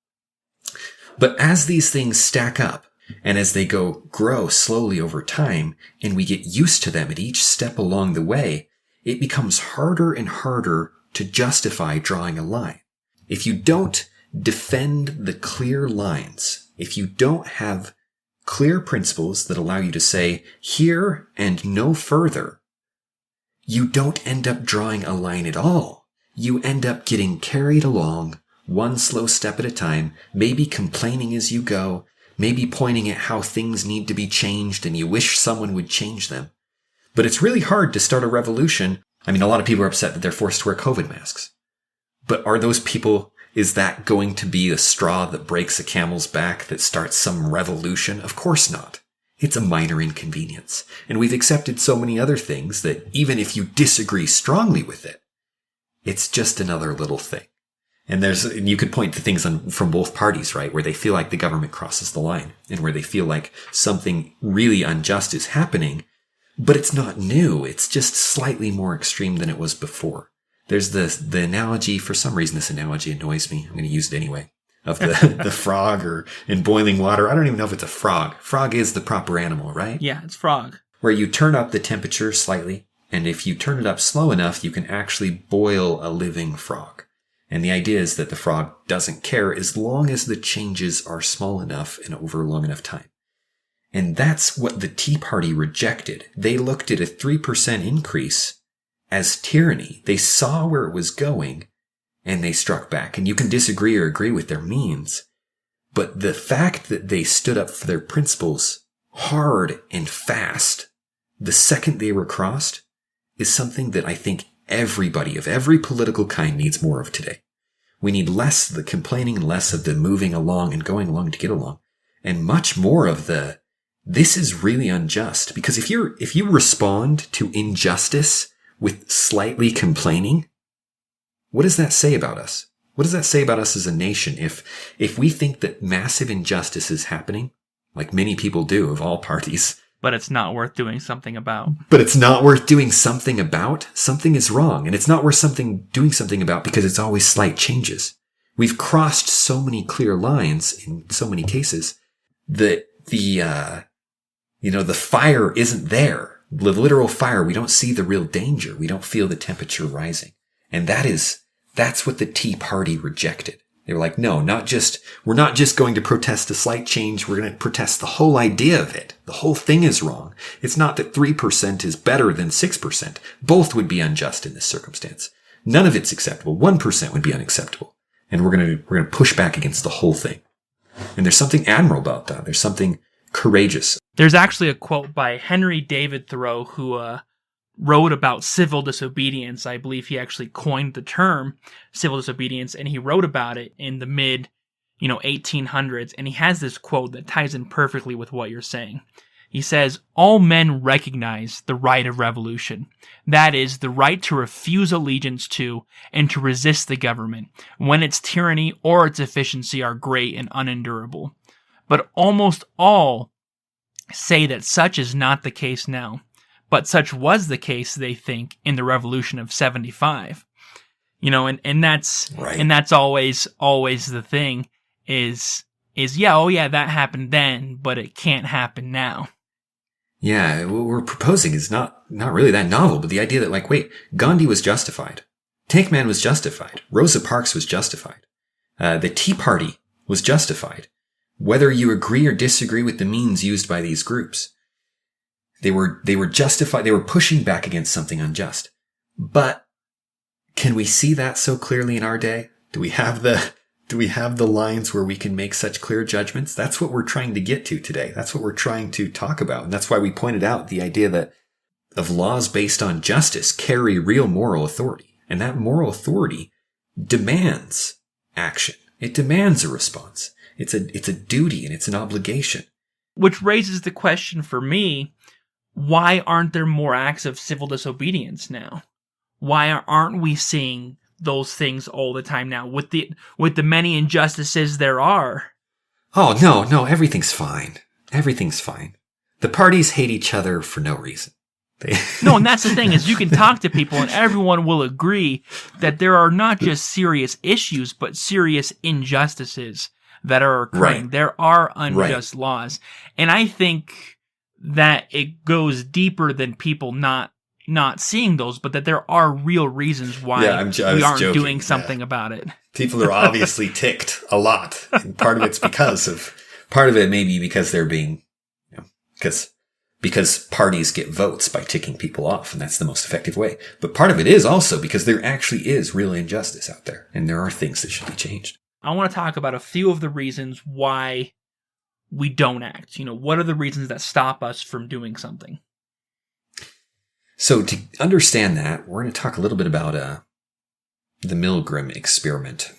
But as these things stack up, and as they grow slowly over time, and we get used to them at each step along the way, it becomes harder and harder to justify drawing a line. If you don't defend the clear lines, if you don't have clear principles that allow you to say here and no further, you don't end up drawing a line at all. You end up getting carried along one slow step at a time, maybe complaining as you go, maybe pointing at how things need to be changed and you wish someone would change them. But it's really hard to start a revolution. I mean, a lot of people are upset that they're forced to wear COVID masks. But is Is that going to be a straw that breaks a camel's back that starts some revolution? Of course not. It's a minor inconvenience. And we've accepted so many other things that even if you disagree strongly with it, it's just another little thing. And you could point to things from both parties, right? Where they feel like the government crosses the line and where they feel like something really unjust is happening, but it's not new. It's just slightly more extreme than it was before. There's the analogy, for some reason this analogy annoys me. I'm going to use it anyway. Of the frog or in boiling water. I don't even know if it's a frog. Frog is the proper animal, right? Yeah, it's frog. Where you turn up the temperature slightly, and if you turn it up slow enough, you can actually boil a living frog. And the idea is that the frog doesn't care as long as the changes are small enough and over a long enough time. And that's what the Tea Party rejected. They looked at a 3% increase as tyranny. They saw where it was going, and they struck back. And you can disagree or agree with their means, but the fact that they stood up for their principles hard and fast the second they were crossed is something that I think everybody of every political kind needs more of today. We need less of the complaining and less of the moving along and going along to get along, and much more of the, this is really unjust. Because if you respond to injustice with slightly complaining, what does that say about us? What does that say about us as a nation if we think that massive injustice is happening, like many people do of all parties, but it's not worth doing something about? But it's not worth doing something about? Something is wrong, and it's not worth doing something about because it's always slight changes. We've crossed so many clear lines in so many cases that the fire isn't there. The literal fire, we don't see the real danger. We don't feel the temperature rising. And that's what the Tea Party rejected. They were like, no, we're not just going to protest a slight change. We're going to protest the whole idea of it. The whole thing is wrong. It's not that 3% is better than 6%. Both would be unjust in this circumstance. None of it's acceptable. 1% would be unacceptable. And we're going to push back against the whole thing. And there's something admirable about that. There's something courageous. There's actually a quote by Henry David Thoreau, who wrote about civil disobedience. I believe he actually coined the term civil disobedience, and he wrote about it in the mid 1800s, and he has this quote that ties in perfectly with what you're saying. He says, "All men recognize the right of revolution. That is, the right to refuse allegiance to and to resist the government when its tyranny or its efficiency are great and unendurable. But almost all say that such is not the case now. But such was the case, they think, in the Revolution of 75. And that's right. And that's always the thing is that happened then, but it can't happen now. Yeah, what we're proposing is not really that novel, but the idea that Gandhi was justified. Tank Man was justified. Rosa Parks was justified. The Tea Party was justified. Whether you agree or disagree with the means used by these groups, they were justified. They were pushing back against something unjust. But can we see that so clearly in our day? Do we have the lines where we can make such clear judgments? That's what we're trying to get to today. That's what we're trying to talk about. And that's why we pointed out the idea that of laws based on justice carry real moral authority. And that moral authority demands action. It demands a response. It's a duty and it's an obligation. Which raises the question for me, why aren't there more acts of civil disobedience now? Why aren't we seeing those things all the time now with the many injustices there are? Oh, no, everything's fine. Everything's fine. The parties hate each other for no reason. No, and that's the thing, is you can talk to people and everyone will agree that there are not just serious issues, but serious injustices that are occurring. Right. There are unjust laws. And I think that it goes deeper than people not seeing those, but that there are real reasons why we aren't doing something about it. People are obviously ticked a lot. And part of it may be because they're being, because parties get votes by ticking people off, and that's the most effective way. But part of it is also because there actually is real injustice out there, and there are things that should be changed. I want to talk about a few of the reasons why we don't act. What are the reasons that stop us from doing something? So to understand that, we're going to talk a little bit about the Milgram Experiment.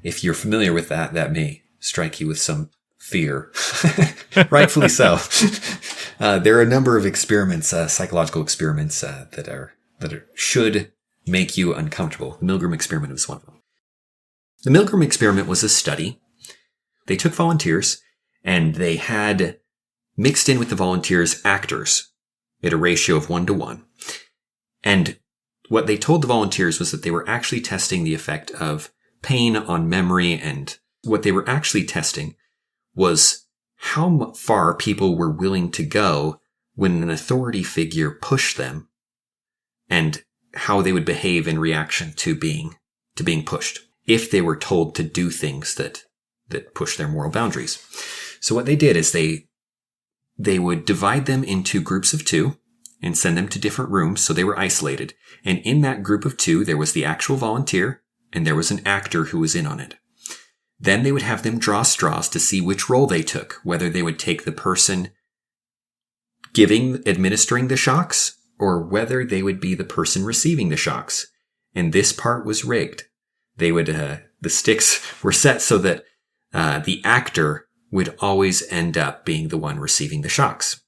if you're familiar with that, that may strike you with some fear. Rightfully so. There are a number of experiments, psychological experiments, that should make you uncomfortable. The Milgram Experiment was one of them. The Milgram Experiment was a study. They took volunteers and they had mixed in with the volunteers actors at a ratio of 1-to-1. And what they told the volunteers was that they were actually testing the effect of pain on memory, and what they were actually testing was how far people were willing to go when an authority figure pushed them, and how they would behave in reaction to being pushed if they were told to do things that push their moral boundaries. So what they did is they would divide them into groups of 2 and send them to different rooms, so they were isolated. And in that group of 2, there was the actual volunteer and there was an actor who was in on it. Then they would have them draw straws to see which role they took, whether they would take the person administering the shocks, or whether they would be the person receiving the shocks. And this part was rigged. They would, the sticks were set so that the actor would always end up being the one receiving the shocks.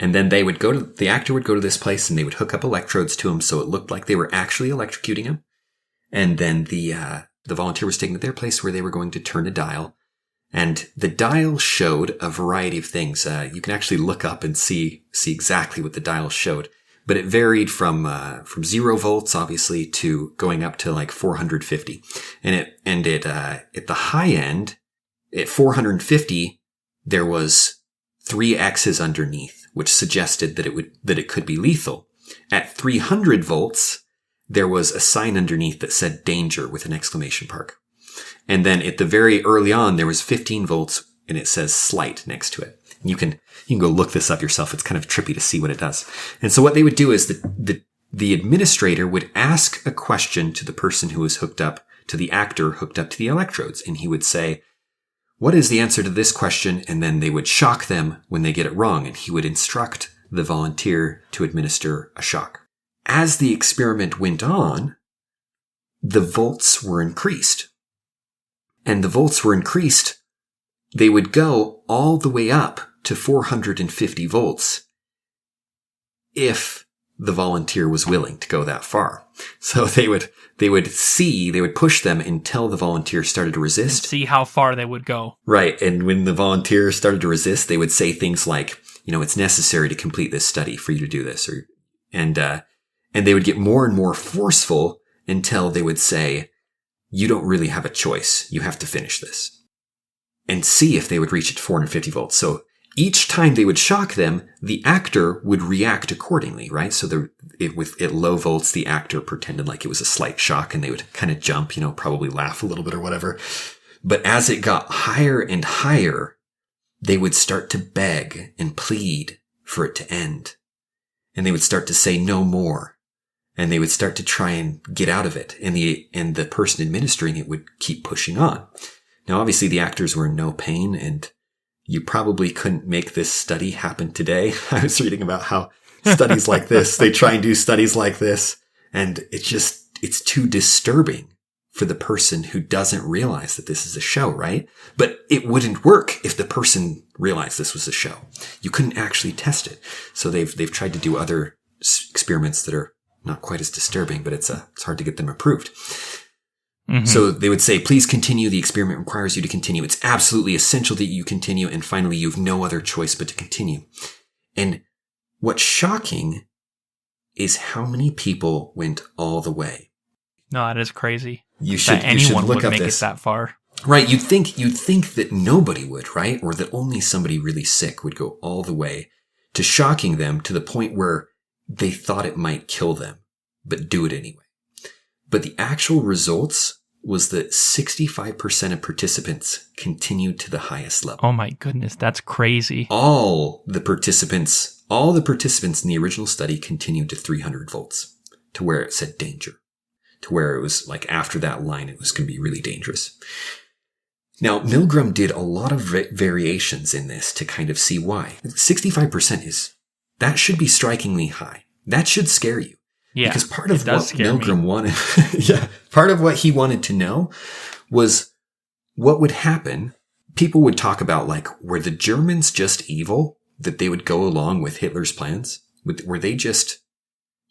And then the actor would go to this place and they would hook up electrodes to him so it looked like they were actually electrocuting him. And then the volunteer was taken to their place where they were going to turn a dial. And the dial showed a variety of things. You can actually look up and see exactly what the dial showed. But it varied from 0 volts, obviously, to going up to like 450. And at the high end, at 450, there was 3 X's underneath, which suggested that it could be lethal. At 300 volts, there was a sign underneath that said danger with an exclamation mark. And then at the very early on, there was 15 volts and it says slight next to it. And you can go look this up yourself. It's kind of trippy to see what it does. And so what they would do is the administrator would ask a question to the person who was hooked up to the actor hooked up to the electrodes. And he would say, what is the answer to this question? And then they would shock them when they get it wrong. And he would instruct the volunteer to administer a shock. As the experiment went on, the volts were increased. And the volts were increased. They would go all the way up to 450 volts if the volunteer was willing to go that far. So they would push them until the volunteer started to resist. And see how far they would go. Right. And when the volunteer started to resist, they would say things like, it's necessary to complete this study for you to do this. And they would get more and more forceful until they would say, you don't really have a choice. You have to finish this. And see if they would reach it to 450 volts. So each time they would shock them, the actor would react accordingly, right? So at low volts, the actor pretended like it was a slight shock and they would kind of jump, probably laugh a little bit or whatever. But as it got higher and higher, they would start to beg and plead for it to end. And they would start to say no more. And they would start to try and get out of it. And the person administering it would keep pushing on. Now, obviously, the actors were in no pain, and you probably couldn't make this study happen today. I was reading about how studies like this, they try and do studies like this, and it's too disturbing for the person who doesn't realize that this is a show, right? But it wouldn't work if the person realized this was a show. You couldn't actually test it. So they've tried to do other experiments that are not quite as disturbing, but it's hard to get them approved. Mm-hmm. So they would say, please continue. The experiment requires you to continue. It's absolutely essential that you continue. And finally, you have no other choice but to continue. And what's shocking is how many people went all the way. No, that is crazy. You should look up this. It that far. Right. You'd think that nobody would, right? Or that only somebody really sick would go all the way to shocking them to the point where they thought it might kill them, but do it anyway. But the actual results was that 65% of participants continued to the highest level. Oh my goodness, that's crazy. All the participants in the original study continued to 300 volts, to where it said danger, to where it was like after that line, it was going to be really dangerous. Now, Milgram did a lot of variations in this to kind of see why. 65% that should be strikingly high. That should scare you. Yeah, because part of what Milgram wanted, part of what he wanted to know was what would happen. People would talk about, like, were the Germans just evil that they would go along with Hitler's plans? Were they just,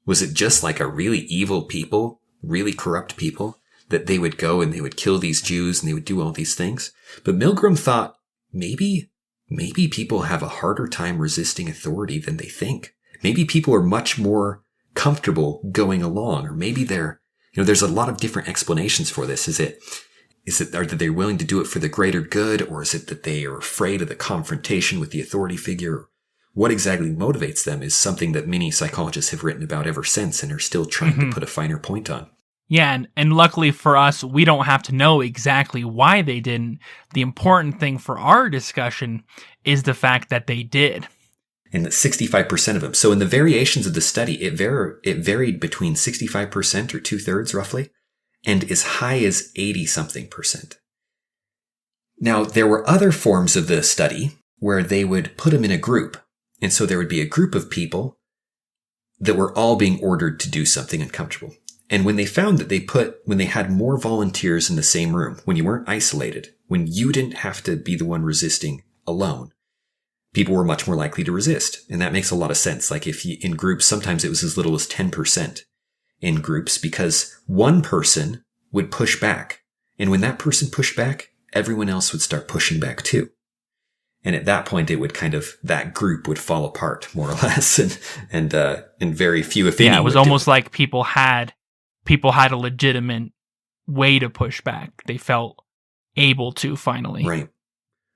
was it just like a really evil people, really corrupt people that they would go and they would kill these Jews and they would do all these things? But Milgram thought maybe people have a harder time resisting authority than they think. Maybe people are much more comfortable going along, or maybe they're, there's a lot of different explanations for this. Are they willing to do it for the greater good, or is it that they are afraid of the confrontation with the authority figure? What exactly motivates them is something that many psychologists have written about ever since and are still trying to put a finer point on. Yeah, and luckily for us, we don't have to know exactly why they didn't. The important thing for our discussion is the fact that they did. And that 65% of them. So in the variations of the study, it varied between 65% or 2/3 roughly, and as high as 80-something%. Now, there were other forms of the study where they would put them in a group. And so there would be a group of people that were all being ordered to do something uncomfortable. And when they found that when they had more volunteers in the same room, when you weren't isolated, when you didn't have to be the one resisting alone, people were much more likely to resist. And that makes a lot of sense. Like in groups, sometimes it was as little as 10% in groups, because one person would push back. And when that person pushed back, everyone else would start pushing back too. And at that point, it would that group would fall apart more or less. And very few, if any. Yeah, it was almost like people had a legitimate way to push back. They felt able to finally.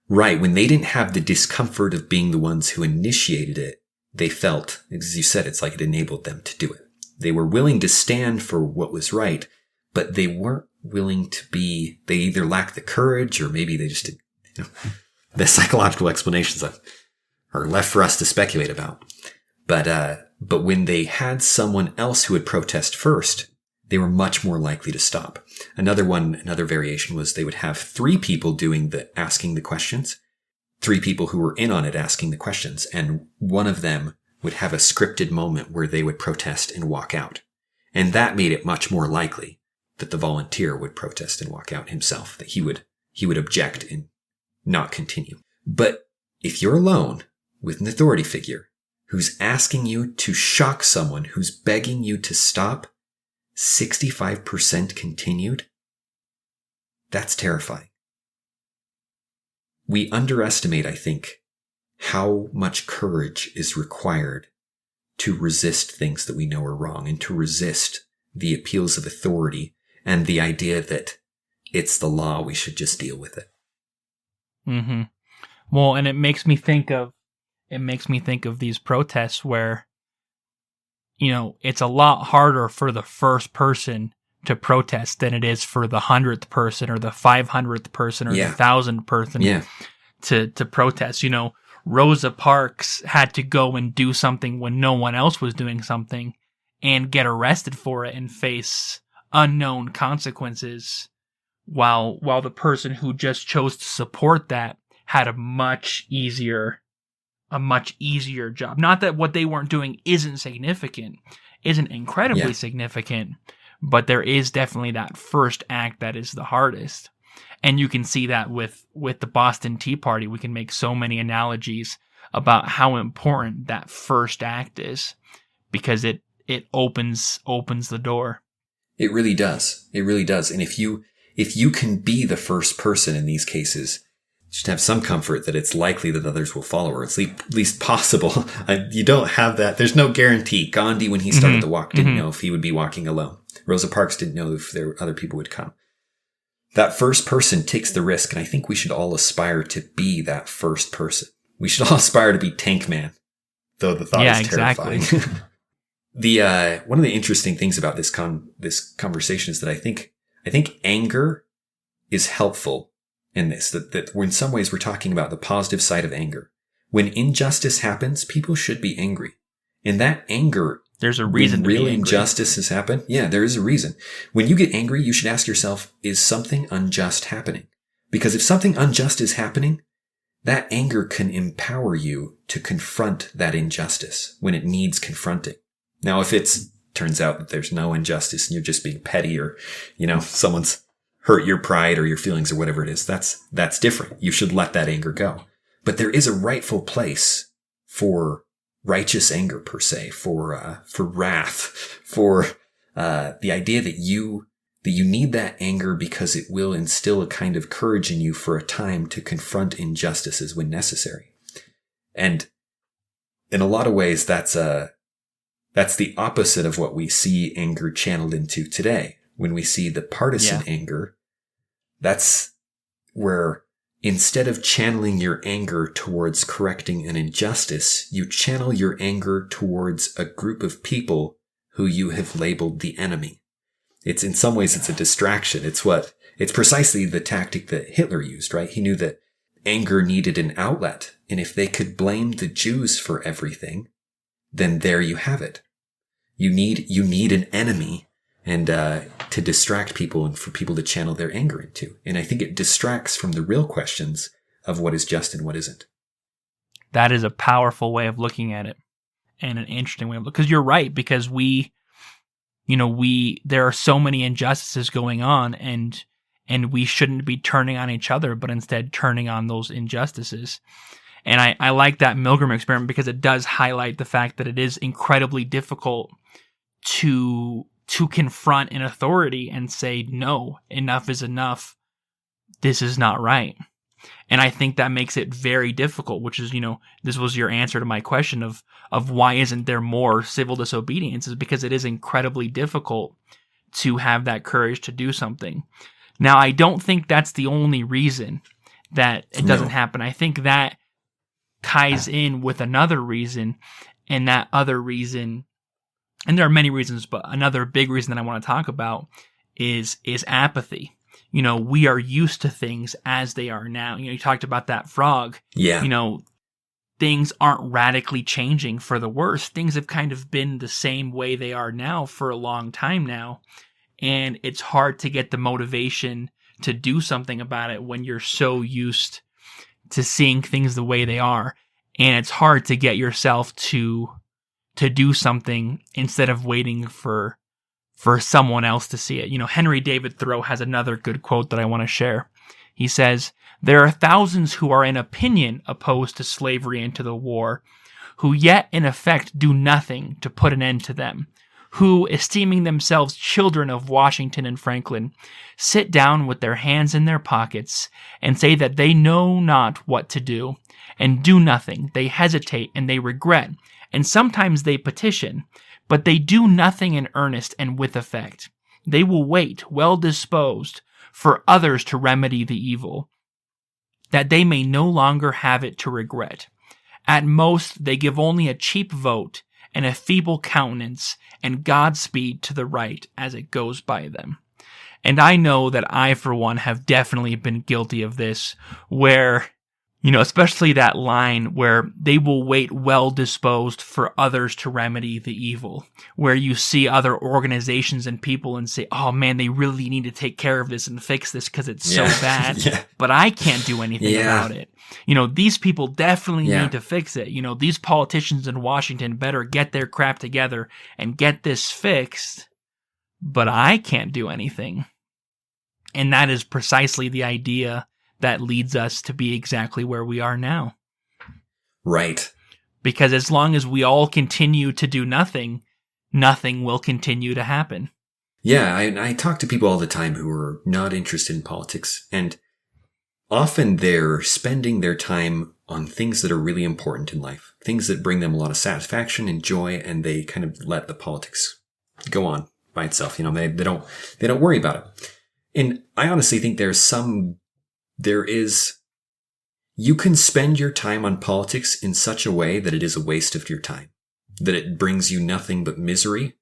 Right. When they didn't have the discomfort of being the ones who initiated it, they felt, as you said, it's like it enabled them to do it. They were willing to stand for what was right, but they weren't willing to they either lacked the courage, or maybe they just did, the psychological explanations are left for us to speculate about. But when they had someone else who would protest first, they were much more likely to stop. Another variation was they would have 3 people asking the questions, 3 people who were in on it asking the questions, and one of them would have a scripted moment where they would protest and walk out. And that made it much more likely that the volunteer would protest and walk out himself, that he would object and not continue. But if you're alone with an authority figure who's asking you to shock someone, who's begging you to stop, 65% continued, that's terrifying. We underestimate, I think, how much courage is required to resist things that we know are wrong, and to resist the appeals of authority and the idea that it's the law, we should just deal with it. Mm-hmm. Well, and it makes me think of these protests where, it's a lot harder for the first person to protest than it is for the 100th person or the 500th person or the 1,000th person to protest. Rosa Parks had to go and do something when no one else was doing something and get arrested for it and face unknown consequences, while the person who just chose to support that had a much easier job. Not that what they weren't doing isn't incredibly significant, but there is definitely that first act that is the hardest. And you can see that with the Boston Tea Party. We can make so many analogies about how important that first act is, because it opens the door. It really does. It really does. And if you can be the first person in these cases, you should have some comfort that it's likely that others will follow, or it's at least possible. You don't have that. There's no guarantee. Gandhi, when he started the walk, didn't know if he would be walking alone. Rosa Parks didn't know if other people would come. That first person takes the risk, and I think we should all aspire to be that first person. We should all aspire to be Tank Man, though the thought is terrifying. Exactly. One of the interesting things about this conversation is that I think anger is helpful in this, that in some ways we're talking about the positive side of anger. When injustice happens, people should be angry. And that anger, there's a reason when real injustice has happened. Yeah, there is a reason. When you get angry, you should ask yourself, is something unjust happening? Because if something unjust is happening, that anger can empower you to confront that injustice when it needs confronting. Now, if turns out that there's no injustice and you're just being petty, or, someone's hurt your pride or your feelings or whatever it is, that's different. You should let that anger go. But there is a rightful place for righteous anger per se, for wrath, for the idea that you need that anger because it will instill a kind of courage in you for a time to confront injustices when necessary. And in a lot of ways, that's the opposite of what we see anger channeled into today. When we see the partisan anger, that's where instead of channeling your anger towards correcting an injustice, you channel your anger towards a group of people who you have labeled the enemy. It's in some ways, it's a distraction. It's precisely the tactic that Hitler used, right? He knew that anger needed an outlet. And if they could blame the Jews for everything, then there you have it. You need an enemy and to distract people and for people to channel their anger into. And I think it distracts from the real questions of what is just and what isn't. That is a powerful way of looking at it, and an interesting way of looking. Because you're right, because there are so many injustices going on, and we shouldn't be turning on each other, but instead turning on those injustices. And I like that Milgram experiment because it does highlight the fact that it is incredibly difficult to confront an authority and say, no, enough is enough. This is not right. And I think that makes it very difficult, which is, this was your answer to my question of why isn't there more civil disobedience, is because it is incredibly difficult to have that courage to do something. Now, I don't think that's the only reason that it doesn't happen. I think that ties in with another reason, and that other reason, and there are many reasons, but another big reason that I want to talk about is apathy. We are used to things as they are now. You talked about that frog. Yeah. Things aren't radically changing for the worse. Things have kind of been the same way they are now for a long time now. And it's hard to get the motivation to do something about it when you're so used to seeing things the way they are. And it's hard to get yourself to do something instead of waiting for someone else to see it. Henry David Thoreau has another good quote that I want to share. He says, "There are thousands who are in opinion opposed to slavery and to the war, who yet in effect do nothing to put an end to them, who, esteeming themselves children of Washington and Franklin, sit down with their hands in their pockets and say that they know not what to do, and do nothing. They hesitate and they regret, and sometimes they petition, but they do nothing in earnest and with effect. They will wait, well disposed, for others to remedy the evil, that they may no longer have it to regret. At most, they give only a cheap vote and a feeble countenance, and Godspeed to the right as it goes by them." And I know that I, for one, have definitely been guilty of this, where, especially that line where they will wait well disposed for others to remedy the evil, where you see other organizations and people and say, oh man, they really need to take care of this and fix this because it's so bad, but I can't do anything about it. These people definitely need to fix it. These politicians in Washington better get their crap together and get this fixed, but I can't do anything. And that is precisely the idea that leads us to be exactly where we are now. Right. Because as long as we all continue to do nothing, nothing will continue to happen. Yeah, I talk to people all the time who are not interested in politics, and often they're spending their time on things that are really important in life, things that bring them a lot of satisfaction and joy, and they kind of let the politics go on by itself. They don't worry about it. And I honestly think you can spend your time on politics in such a way that it is a waste of your time, that it brings you nothing but misery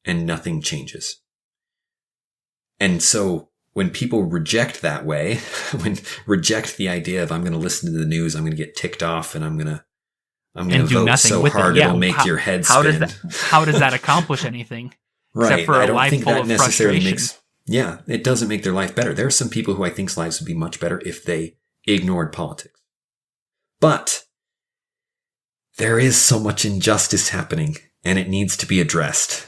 and nothing changes. And so when people reject that way, reject the idea of I'm going to listen to the news, I'm going to get ticked off, and I'm going to vote so hard it'll make your head spin. How does that accomplish anything? Right. Except for a life full of frustration. It doesn't make their life better. There are some people who I think's lives would be much better if they ignored politics. But there is so much injustice happening, and it needs to be addressed.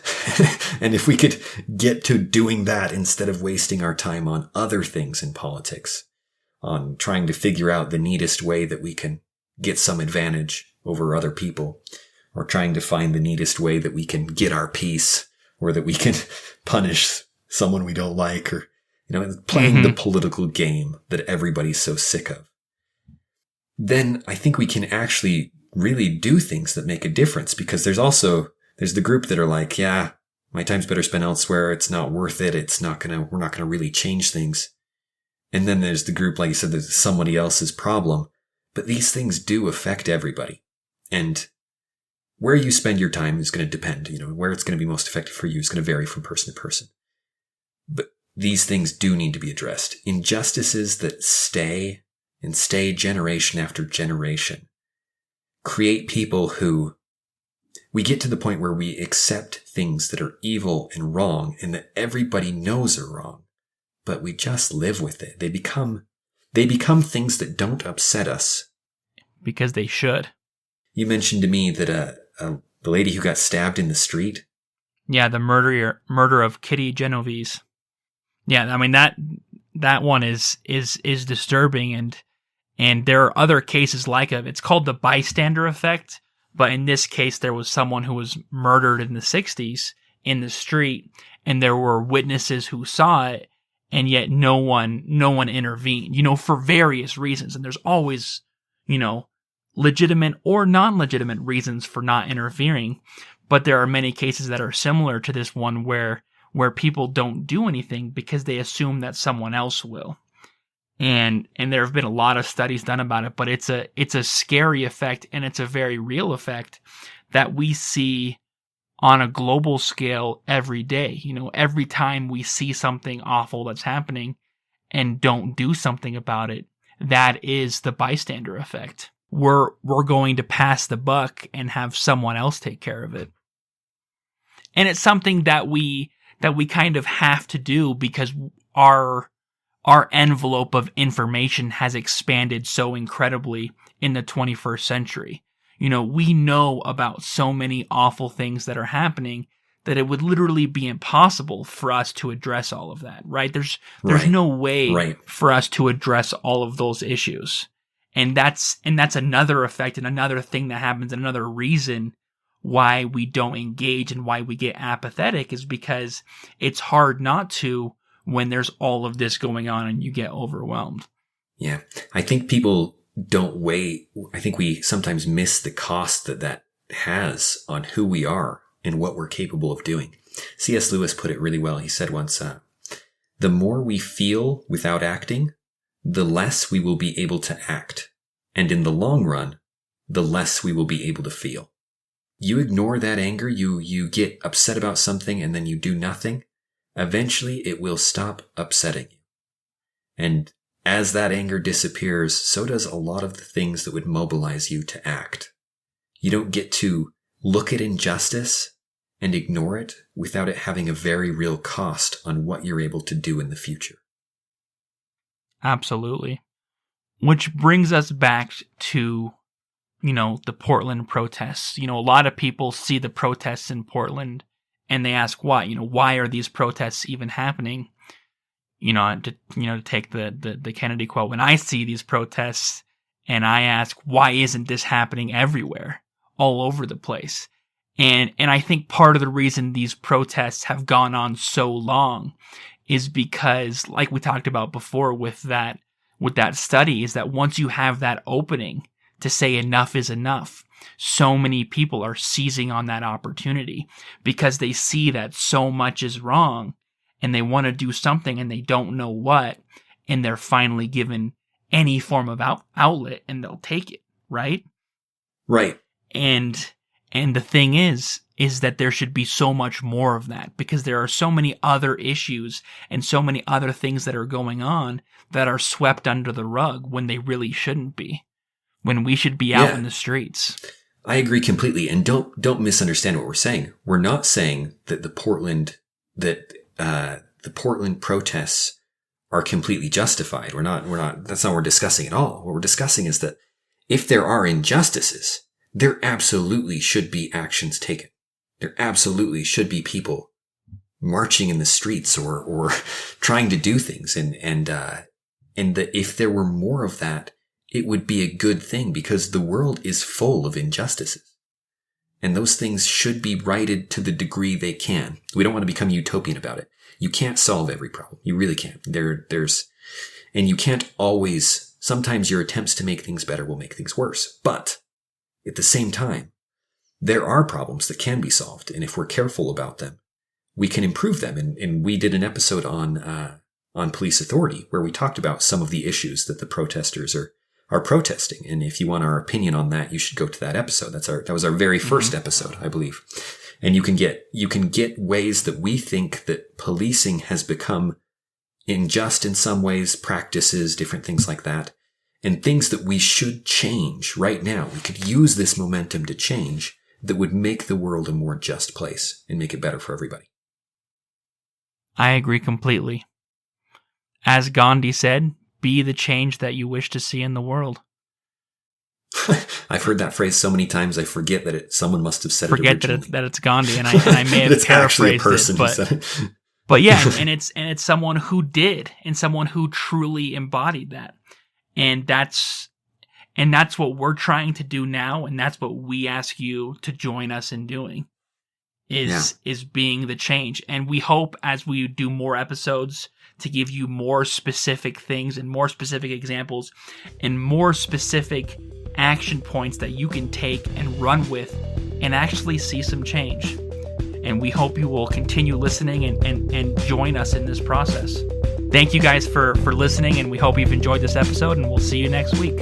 And if we could get to doing that instead of wasting our time on other things in politics, on trying to figure out the neatest way that we can get some advantage over other people, or trying to find the neatest way that we can get our peace, or that we can punish someone we don't like, or, playing the political game that everybody's so sick of, then I think we can actually really do things that make a difference. Because there's the group that are like, yeah, my time's better spent elsewhere. It's not worth it. We're not gonna really change things. And then there's the group, like you said, there's somebody else's problem. But these things do affect everybody. And where you spend your time is going to depend. Where it's going to be most effective for you is going to vary from person to person. But these things do need to be addressed. Injustices that stay generation after generation create people who, we get to the point where we accept things that are evil and wrong and that everybody knows are wrong, but we just live with it. They become things that don't upset us. Because they should. You mentioned to me that the lady who got stabbed in the street. Yeah, the murder of Kitty Genovese. Yeah, I mean that one is disturbing, and there are other cases like it. It's called the Bystander Effect, but in this case there was someone who was murdered in the 60s in the street, and there were witnesses who saw it, and yet no one intervened, for various reasons. And there's always, legitimate or non-legitimate reasons for not interfering. But there are many cases that are similar to this one where people don't do anything because they assume that someone else will. And there have been a lot of studies done about it, but it's a scary effect, and it's a very real effect that we see on a global scale every day. Every time we see something awful that's happening and don't do something about it, that is the bystander effect. We're going to pass the buck and have someone else take care of it. And it's something that we kind of have to do because our envelope of information has expanded so incredibly in the 21st century. We know about so many awful things that are happening that it would literally be impossible for us to address all of that, right? There's no way for us to address all of those issues. And that's another effect and another thing that happens, and another reason why we don't engage and why we get apathetic is because it's hard not to when there's all of this going on and you get overwhelmed. Yeah. I think people don't weigh, I think we sometimes miss the cost that has on who we are and what we're capable of doing. C.S. Lewis put it really well. He said once, the more we feel without acting, the less we will be able to act. And in the long run, the less we will be able to feel. You ignore that anger, you get upset about something and then you do nothing. Eventually it will stop upsetting you. And as that anger disappears, so does a lot of the things that would mobilize you to act. You don't get to look at injustice and ignore it without it having a very real cost on what you're able to do in the future. Absolutely. Which brings us back to, the Portland protests. A lot of people see the protests in Portland and they ask why. Why are these protests even happening? To take the Kennedy quote, when I see these protests and I ask, why isn't this happening everywhere, all over the place? And I think part of the reason these protests have gone on so long is because, like we talked about before with that study, is that once you have that opening to say enough is enough, so many people are seizing on that opportunity because they see that so much is wrong and they want to do something and they don't know what, and they're finally given any form of outlet and they'll take it, right? Right. And the thing is that there should be so much more of that because there are so many other issues and so many other things that are going on that are swept under the rug when they really shouldn't be, when we should be out in the streets. I agree completely. And don't misunderstand what we're saying. We're not saying that the Portland protests are completely justified. We're not, that's not what we're discussing at all. What we're discussing is that if there are injustices, there absolutely should be actions taken. There absolutely should be people marching in the streets or trying to do things. And that if there were more of that, it would be a good thing, because the world is full of injustices. And those things should be righted to the degree they can. We don't want to become utopian about it. You can't solve every problem. You really can't. And you can't always, sometimes your attempts to make things better will make things worse. But at the same time, there are problems that can be solved. And if we're careful about them, we can improve them. And we did an episode on police authority where we talked about some of the issues that the protesters are protesting. And if you want our opinion on that, you should go to that episode. That was our very first episode, I believe. And you can get ways that we think that policing has become unjust in some ways, practices, different things like that, and things that we should change right now. We could use this momentum to change that would make the world a more just place and make it better for everybody. I agree completely. As Gandhi said, be the change that you wish to see in the world. I've heard that phrase so many times, I forget that someone must have said it originally. Forget that it's Gandhi, and I may have paraphrased it. But yeah, and it's someone who did, and someone who truly embodied that. And that's what we're trying to do now, and that's what we ask you to join us in doing. Is being the change. And we hope, as we do more episodes, to give you more specific things and more specific examples and more specific action points that you can take and run with and actually see some change. And we hope you will continue listening and join us in this process. Thank you guys for listening, and we hope you've enjoyed this episode, and we'll see you next week.